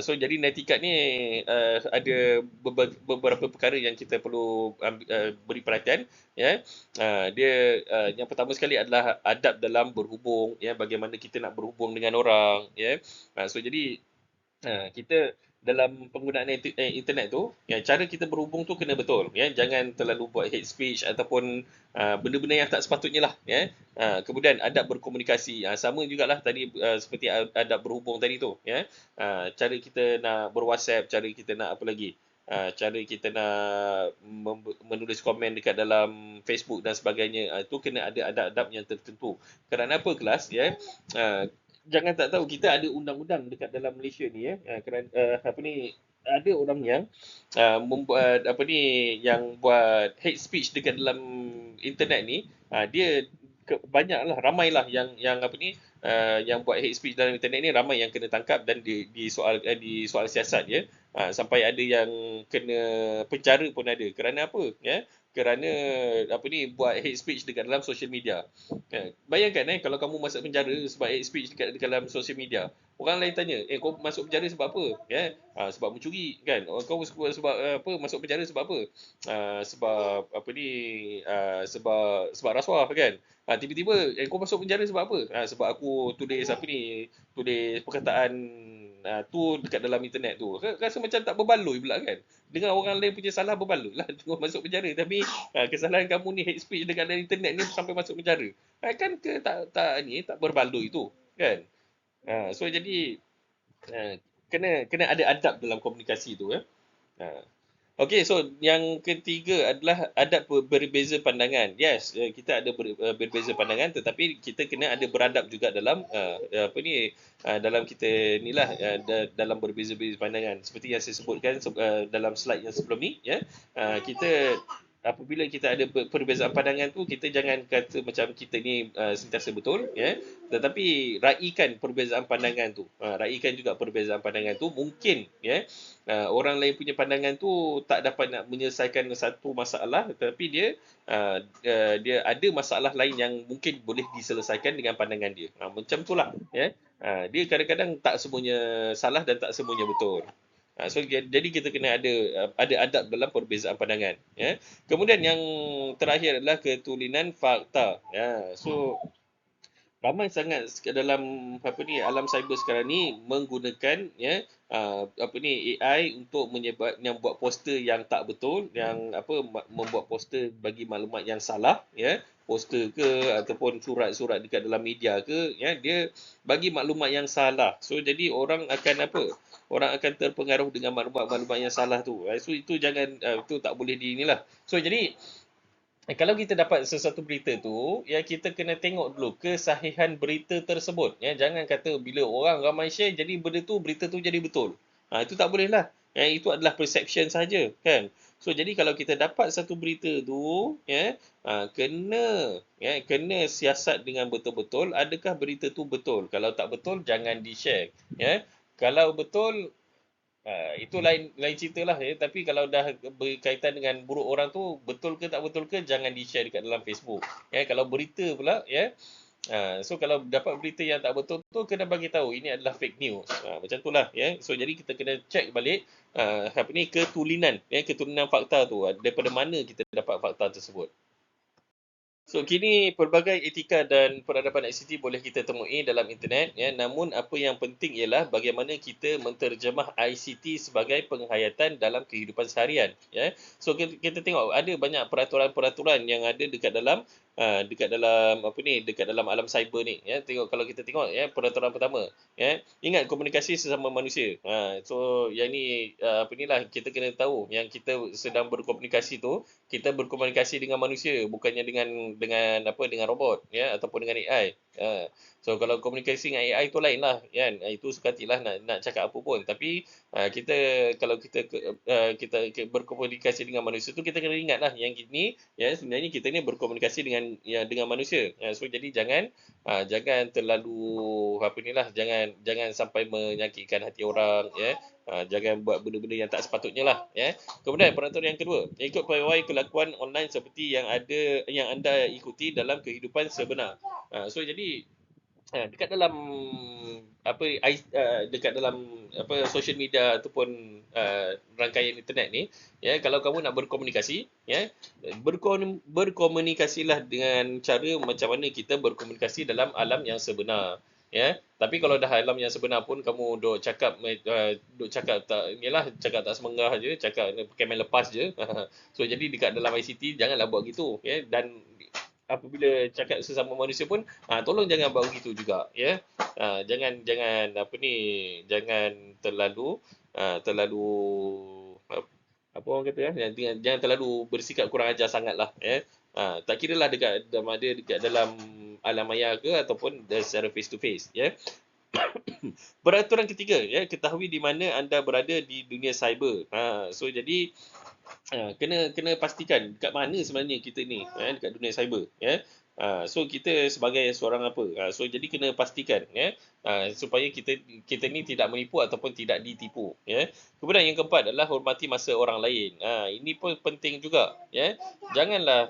So jadi netiquette ni ada beberapa perkara yang kita perlu beri perhatian ya. Dia yang pertama sekali adalah adab dalam berhubung ya, bagaimana kita nak berhubung dengan orang ya. So jadi kita dalam penggunaan internet tu ya, cara kita berhubung tu kena betul ya, jangan terlalu buat hate speech ataupun benda-benda yang tak sepatutnya lah ya. Kemudian adab berkomunikasi sama jugalah tadi seperti adab berhubung tadi tu ya. Cara kita nak berWhatsApp, cara kita nak apa lagi, cara kita nak menulis komen dekat dalam Facebook dan sebagainya, itu kena ada adab-adab yang tertentu. Kerana apa kelas ya, jangan tak tahu kita ada undang-undang dekat dalam Malaysia ni ya. Kerana apa ni, ada orang yang membuat apa ni, yang buat hate speech dekat dalam internet ni, dia banyaklah, ramailah yang apa ni, yang buat hate speech dalam internet ni, ramai yang kena tangkap dan di soal siasat ya. Sampai ada yang kena penjara pun ada. Kerana apa ya? Kerana apa ni, buat hate speech dekat dalam social media. Bayangkan kalau kamu masuk penjara sebab hate speech dekat dalam social media. Orang lain tanya, kau masuk penjara sebab apa? Sebab mencuri kan? Kau sebab apa masuk penjara sebab apa? Sebab apa ni, sebab rasuah kan? Tiba-tiba kau masuk penjara sebab apa? Sebab aku tulis apa ni, tulis perkataan tu dekat dalam internet tu. Rasa macam tak berbaloi pula kan? Dengan orang lain punya salah berbaloi lah tengok masuk penjara, tapi kesalahan kamu ni hate speech dekat dalam internet ni sampai masuk penjara. Kan tak berbaloi tu kan? So jadi kena ada adab dalam komunikasi tu ya. Okey, so yang ketiga adalah adab berbeza pandangan. Yes, kita ada berbeza pandangan, tetapi kita kena ada beradab juga dalam apa ni, dalam kita inilah, dalam berbeza-beza pandangan. Seperti yang saya sebutkan dalam slide yang sebelum ni ya. Kita apabila kita ada perbezaan pandangan tu, kita jangan kata macam kita ni sentiasa betul ya, tetapi raikan perbezaan pandangan tu. Raikan juga perbezaan pandangan tu, mungkin ya orang lain punya pandangan tu tak dapat nak menyelesaikan satu masalah, tetapi dia dia ada masalah lain yang mungkin boleh diselesaikan dengan pandangan dia. Macam itulah ya. Dia kadang-kadang tak semuanya salah dan tak semuanya betul. So jadi kita kena ada adab dalam perbezaan pandangan ya. Kemudian yang terakhir adalah ketulinan fakta ya. So ramai sangat dalam apa ni, alam cyber sekarang ni menggunakan ya apa ni, AI untuk yang buat poster yang tak betul, yang apa membuat poster bagi maklumat yang salah ya, poster ke ataupun surat-surat dekat dalam media ke ya, dia bagi maklumat yang salah. So jadi orang akan apa, orang akan terpengaruh dengan maklumat-maklumat yang salah tu. So itu jangan, itu tak boleh inilah. So jadi kalau kita dapat sesuatu berita tu, ya kita kena tengok dulu kesahihan berita tersebut. Ya, jangan kata bila orang ramai share jadi benda tu, berita tu jadi betul. Itu tak boleh lah. Itu adalah perception saja, kan. So jadi kalau kita dapat satu berita tu, ya, kena siasat dengan betul-betul. Adakah berita tu betul? Kalau tak betul, jangan di-share. Ya, kalau betul, itu lain cerita lah ya. Tapi kalau dah berkaitan dengan buruk orang tu, betul ke tak betul ke, jangan di-share dekat dalam Facebook. Ya, kalau berita pula ya. So kalau dapat berita yang tak betul tu, kena bagi tahu ini adalah fake news. Macam itulah ya. So jadi kita kena check balik apa ni, ketulinan ya, ketulinan fakta tu. Daripada mana kita dapat fakta tersebut. So kini pelbagai etika dan peradaban ICT boleh kita temui dalam internet ya. Namun apa yang penting ialah bagaimana kita menterjemah ICT sebagai penghayatan dalam kehidupan seharian ya. So kita tengok ada banyak peraturan-peraturan yang ada dekat dalam apa ni, dekat dalam alam cyber ni ya. Kalau kita tengok ya, peraturan pertama ya, ingat komunikasi sesama manusia. So yang ni apa inilah kita kena tahu, yang kita sedang berkomunikasi tu, kita berkomunikasi dengan manusia, bukannya dengan robot ya, ataupun dengan AI. So kalau komunikasi dengan AI tu lain lah kan. Itu suka hatilah nak cakap apa pun. Tapi kita kalau berkomunikasi dengan manusia tu, kita kena ingat lah yang gini ya, sebenarnya kita ni berkomunikasi dengan manusia. So jadi jangan terlalu apa ni lah, jangan sampai menyakitkan hati orang ya. Jangan buat benda-benda yang tak sepatutnya lah ya. Kemudian peraturan yang kedua, ikut pawai kelakuan online seperti yang anda ikuti dalam kehidupan sebenar. So jadi dekat dalam dekat dalam social media ataupun rangkaian internet ni ya, kalau kamu nak berkomunikasi ya, berkomunikasilah dengan cara macam mana kita berkomunikasi dalam alam yang sebenar ya. Tapi kalau dah alam yang sebenar pun kamu duk cakap tak semengah je, cakap pakai main lepas je. So jadi dekat dalam ICT janganlah buat gitu ya. Dan apabila cakap sesama manusia pun tolong jangan buat begitu juga ya. Jangan terlalu terlalu apa orang kata jangan terlalu bersikap kurang ajar sangatlah ya. Tak kira lah dekat dalam alam maya ke ataupun secara face to face ya. Peraturan ketiga ya, ketahui di mana anda berada di dunia cyber. So jadi kena pastikan dekat mana sebenarnya kita ni dekat dunia cyber ya. So kita sebagai seorang so jadi kena pastikan ya, supaya kita ni tidak menipu ataupun tidak ditipu ya. Kemudian yang keempat adalah hormati masa orang lain. Ini pun penting juga ya. Janganlah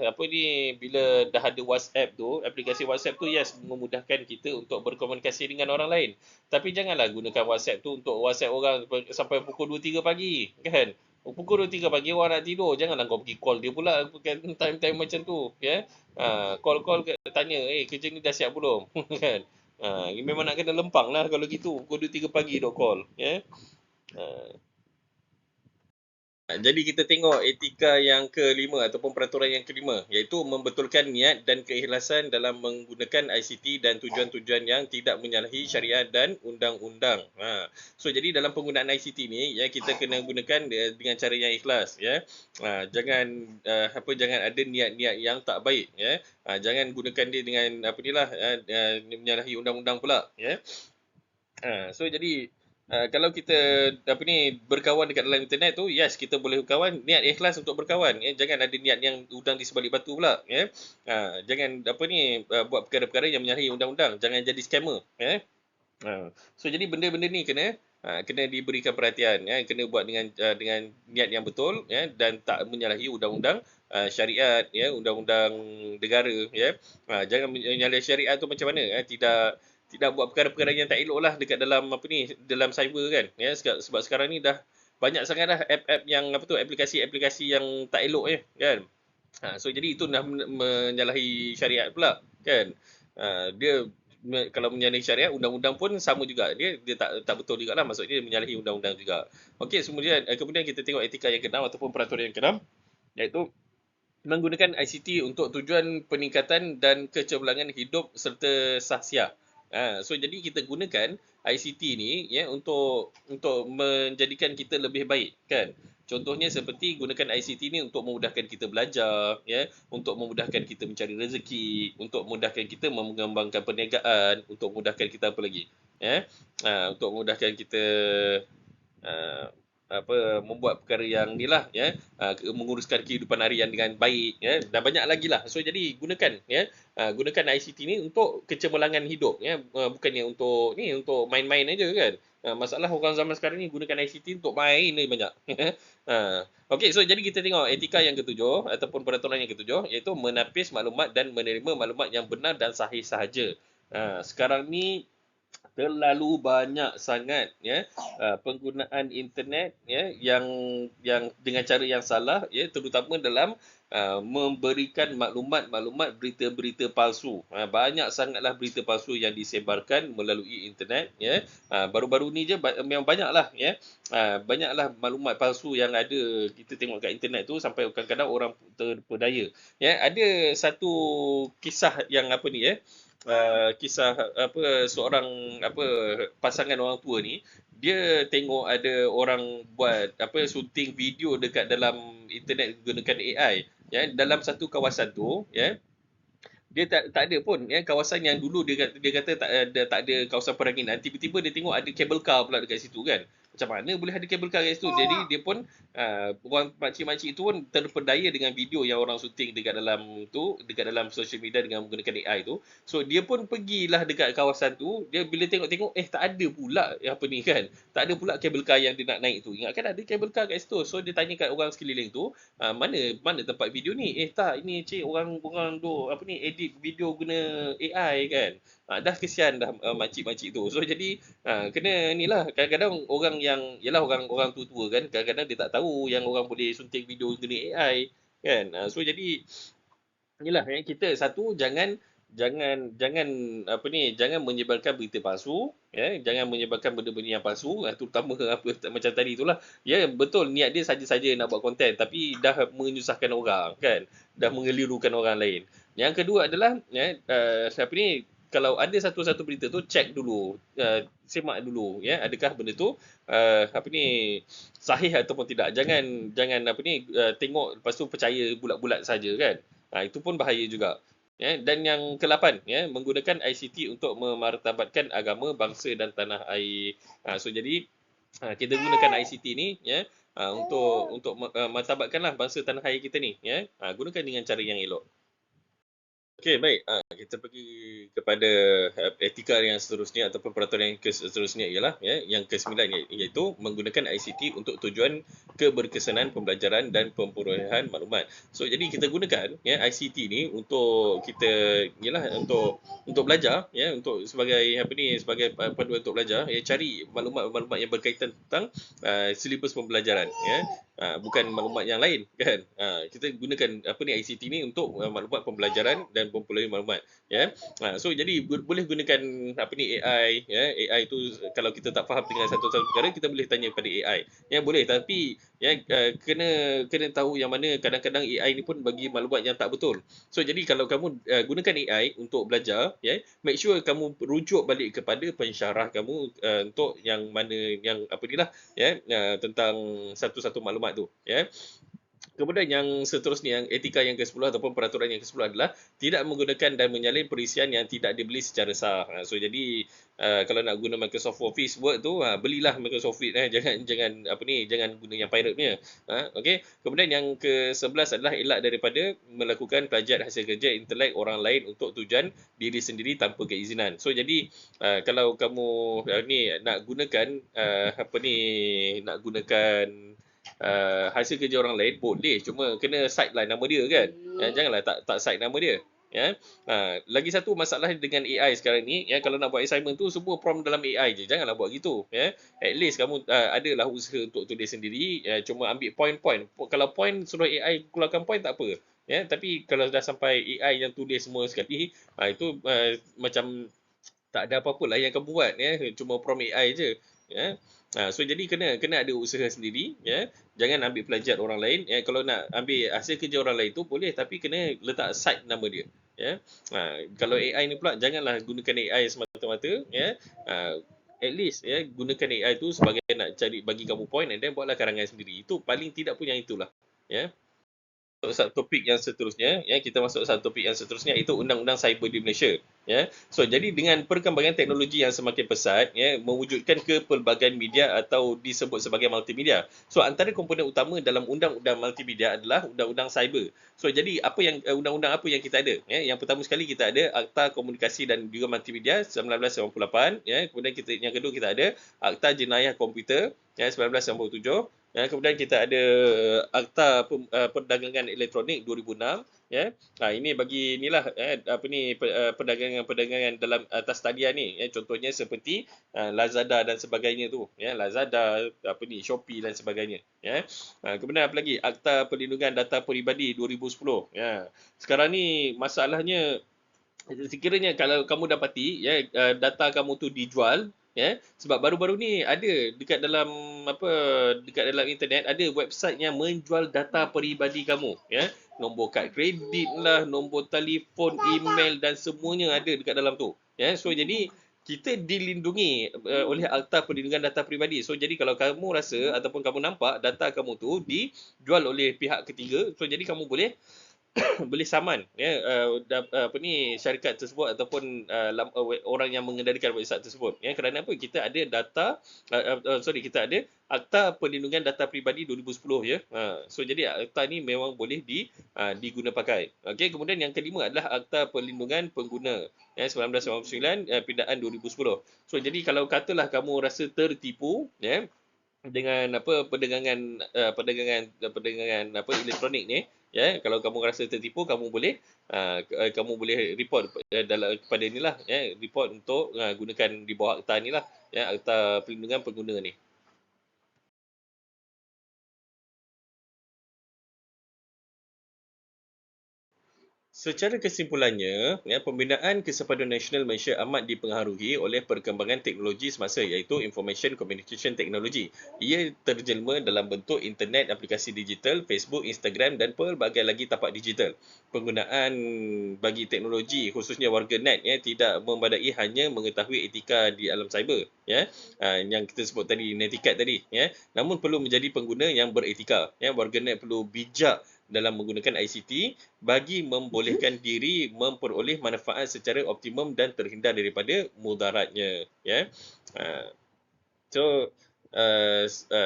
bila dah ada WhatsApp tu, aplikasi WhatsApp tu yes memudahkan kita untuk berkomunikasi dengan orang lain. Tapi janganlah gunakan WhatsApp tu untuk WhatsApp orang sampai pukul 2-3 pagi kan. Pukul 2-3 pagi orang nak tidur, janganlah kau pergi call dia pula time-time macam tu ya. Call tanya, kerja ni dah siap belum? Kan. Memang nak kena lempang lah kalau gitu, pukul 2-3 pagi dok call ya. Jadi kita tengok etika yang kelima ataupun peraturan yang kelima, iaitu membetulkan niat dan keikhlasan dalam menggunakan ICT dan tujuan-tujuan yang tidak menyalahi syariat dan undang-undang. So jadi dalam penggunaan ICT ni ya, kita kena gunakan dengan cara yang ikhlas ya. Jangan ada niat-niat yang tak baik ya. Jangan gunakan dia dengan menyalahi undang-undang pula ya. So jadi kalau kita berkawan dekat dalam internet tu, yes kita boleh berkawan, niat ikhlas untuk berkawan ya. Jangan ada niat yang udang di sebalik batu pula ya. Jangan buat perkara-perkara yang menyalahi undang-undang, jangan jadi scammer ya. So jadi benda-benda ni kena diberikan perhatian ya, kena buat dengan niat yang betul ya, dan tak menyalahi undang-undang syariat ya, undang-undang negara ya. Jangan menyalahi syariat tu macam mana tidak buat perkara-perkara yang tak elok lah dekat dalam dalam cyber kan ya. Sebab sekarang ni dah banyak sangat dah app-app yang aplikasi-aplikasi yang tak elok ya kan. So jadi itu dah menyalahi syariat pula kan. Dia kalau menyalahi syariat, undang-undang pun sama juga, dia tak betul juga lah, maksudnya dia menyalahi undang-undang juga. Okey, kemudian kita tengok etika yang keenam ataupun peraturan yang keenam, iaitu menggunakan ICT untuk tujuan peningkatan dan kecemerlangan hidup serta sahsiah. So jadi kita gunakan ICT ni ya untuk menjadikan kita lebih baik kan. Contohnya seperti gunakan ICT ni untuk memudahkan kita belajar ya, untuk memudahkan kita mencari rezeki, untuk memudahkan kita mengembangkan perniagaan, untuk memudahkan kita apa lagi ya, untuk memudahkan kita membuat perkara yang ni lah ya, menguruskan kehidupan harian dengan baik ya, dan banyak lagi lah. So jadi gunakan ya, gunakan ICT ni untuk kecemerlangan hidup ya, bukannya untuk main-main aja kan. Masalah orang zaman sekarang ni gunakan ICT untuk main ni banyak. Okey, so jadi kita tengok etika yang ketujuh ataupun peraturan yang ketujuh, iaitu menapis maklumat dan menerima maklumat yang benar dan sahih sahaja. Sekarang ni terlalu banyak sangat ya penggunaan internet ya yang dengan cara yang salah ya, terutama dalam memberikan maklumat berita-berita palsu. Banyak sangatlah berita palsu yang disebarkan melalui internet ya. Baru-baru ni je memang banyaklah ya. Banyaklah maklumat palsu yang ada kita tengok kat internet tu, sampai kadang-kadang orang terpedaya. Ya, ada satu kisah yang ya, kisah seorang pasangan orang tua ni, dia tengok ada orang buat shooting video dekat dalam internet menggunakan AI ya, dalam satu kawasan tu ya. dia tak ada pun ya, kawasan yang dulu dia kata tak ada kawasan peranginan, tiba-tiba dia tengok ada cable car pula dekat situ kan. Macam mana boleh ada cable car kat situ? Jadi dia pun orang makcik-makcik tu pun terpedaya dengan video yang orang syuting dekat dalam social media dengan menggunakan AI tu. So dia pun pergilah dekat kawasan tu, dia bila tengok-tengok tak ada pula apa ni kan. Tak ada pula cable car yang dia nak naik tu. Ingatkan ada cable car kat situ. So dia tanya kat orang sekeliling tu, mana tempat video ni? Tak, ini cik orang tu apa ni edit video guna AI kan. Dah kesian dah makcik-makcik tu. So jadi kena ni lah, kadang-kadang orang yang yalah orang tua-tua kan, kadang-kadang dia tak tahu yang orang boleh sunting video guna AI kan. So jadi inilah yang kita satu jangan jangan jangan apa ni jangan menyebarkan berita palsu ya, jangan menyebarkan benda-benda yang palsu, terutama apa macam tadi itulah. Ya betul niat dia saja-saja nak buat konten tapi dah menyusahkan orang kan, dah mengelirukan orang lain. Yang kedua adalah apa ni, kalau ada satu-satu berita tu check dulu, semak dulu ya, adakah benda tu apa ni sahih ataupun tidak. Jangan apa ni tengok lepas tu percaya bulat-bulat saja kan. Itu pun bahaya juga. Ya, dan yang ke-8 ya, menggunakan ICT untuk memartabatkan agama, bangsa dan tanah air. So jadi kita gunakan ICT ni ya untuk martabatkanlah bangsa tanah air kita ni ya. Gunakan dengan cara yang elok. Okey, baik. Kita pergi kepada etika yang seterusnya ataupun peraturan yang seterusnya ialah yang ke-9 iaitu menggunakan ICT untuk tujuan keberkesanan pembelajaran dan pemperolehan maklumat. So jadi kita gunakan ICT ni untuk kita untuk belajar untuk sebagai sebagai panduan untuk belajar cari maklumat-maklumat yang berkaitan tentang silibus pembelajaran bukan maklumat yang lain kan. Kita gunakan ICT ni untuk maklumat pembelajaran dan memperoleh maklumat so jadi boleh gunakan AI AI tu kalau kita tak faham dengan satu-satu perkara kita boleh tanya pada AI boleh, tapi kena tahu yang mana kadang-kadang AI ni pun bagi maklumat yang tak betul. So jadi kalau kamu gunakan AI untuk belajar make sure kamu rujuk balik kepada pensyarah kamu untuk yang mana yang tentang satu-satu maklumat tu Kemudian yang seterusnya, yang etika yang ke-10 ataupun peraturan yang ke-10 adalah tidak menggunakan dan menyalin perisian yang tidak dibeli secara sah. So jadi kalau nak guna Microsoft Office Word tu belilah Microsoft Office jangan guna yang pirate punya. Okey. Kemudian yang ke-11 adalah elak daripada melakukan plagiat hasil kerja intelek orang lain untuk tujuan diri sendiri tanpa keizinan. So jadi kalau kamu nak gunakan hasil kerja orang lain boleh, cuma kena cite lah nama dia kan. Janganlah tak cite nama dia. Lagi satu masalah dengan AI sekarang ni kalau nak buat assignment tu semua prompt dalam AI je. Janganlah buat gitu At least kamu adalah usaha untuk tulis sendiri, cuma ambil point-point. Kalau point suruh AI keluarkan point tak apa tapi kalau dah sampai AI yang tulis semua sekali itu macam tak ada apa-apa lah yang kamu buat cuma prompt AI je so jadi kena ada usaha sendiri jangan ambil plagiat orang lain kalau nak ambil hasil kerja orang lain tu boleh tapi kena letak cite nama dia kalau AI ni pula janganlah gunakan AI semata-mata at least gunakan AI tu sebagai nak cari bagi kamu point and then buatlah karangan sendiri. Itu paling tidak pun yang itulah satu topik yang seterusnya kita masuk satu topik yang seterusnya itu undang-undang cyber di Malaysia so jadi dengan perkembangan teknologi yang semakin pesat mewujudkan kepelbagaian media atau disebut sebagai multimedia. So antara komponen utama dalam undang-undang multimedia adalah undang-undang cyber. So jadi undang-undang apa yang kita ada yang pertama sekali kita ada Akta Komunikasi dan juga Multimedia 1998 kemudian yang kedua kita ada Akta Jenayah Komputer 1997 kemudian kita ada Akta Perdagangan Elektronik 2006 ini bagi inilah perdagangan dalam atas talian ni contohnya seperti Lazada dan sebagainya tu Lazada Shopee dan sebagainya kemudian apa lagi Akta Perlindungan Data Peribadi 2010 sekarang ni masalahnya sekiranya kalau kamu dapati data kamu tu dijual sebab baru-baru ni ada dekat dalam internet ada website yang menjual data peribadi kamu nombor kad kredit lah, nombor telefon, email dan semuanya ada dekat dalam tu so jadi kita dilindungi oleh Akta Perlindungan Data Peribadi. So jadi kalau kamu rasa ataupun kamu nampak data kamu tu dijual oleh pihak ketiga, so jadi kamu boleh boleh saman ya apa ni syarikat tersebut ataupun orang yang mengendalikan website tersebut ya, kerana apa, kita ada data kita ada Akta Perlindungan Data Peribadi 2010 ya. So jadi akta ni memang boleh diguna pakai. Okey, kemudian yang kelima adalah Akta Perlindungan Pengguna ya 1999 pindaan 2010. So jadi kalau katalah kamu rasa tertipu ya dengan apa perdagangan apa elektronik ni ya, kalau kamu rasa tertipu, kamu boleh report dalam kepada inilah ya, report untuk gunakan di bawah akta ni lah ya, Akta Perlindungan Pengguna ni. Secara kesimpulannya, ya, pembinaan kesepaduan nasional Malaysia amat dipengaruhi oleh perkembangan teknologi semasa, iaitu Information Communication Technology. Ia terjelma dalam bentuk internet, aplikasi digital, Facebook, Instagram dan pelbagai lagi tapak digital. Penggunaan bagi teknologi, khususnya warganet, ya, tidak membadai hanya mengetahui etika di alam cyber, ya, yang kita sebut tadi, netiquette tadi, ya, namun perlu menjadi pengguna yang beretika. Ya, warganet perlu bijak dalam menggunakan ICT bagi membolehkan diri memperoleh manfaat secara optimum dan terhindar daripada mudaratnya ya. So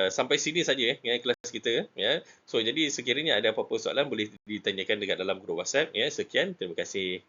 sampai sini saja ya kelas kita ya. So jadi sekiranya ada apa-apa soalan boleh ditanyakan dekat dalam grup WhatsApp ya. Sekian, terima kasih.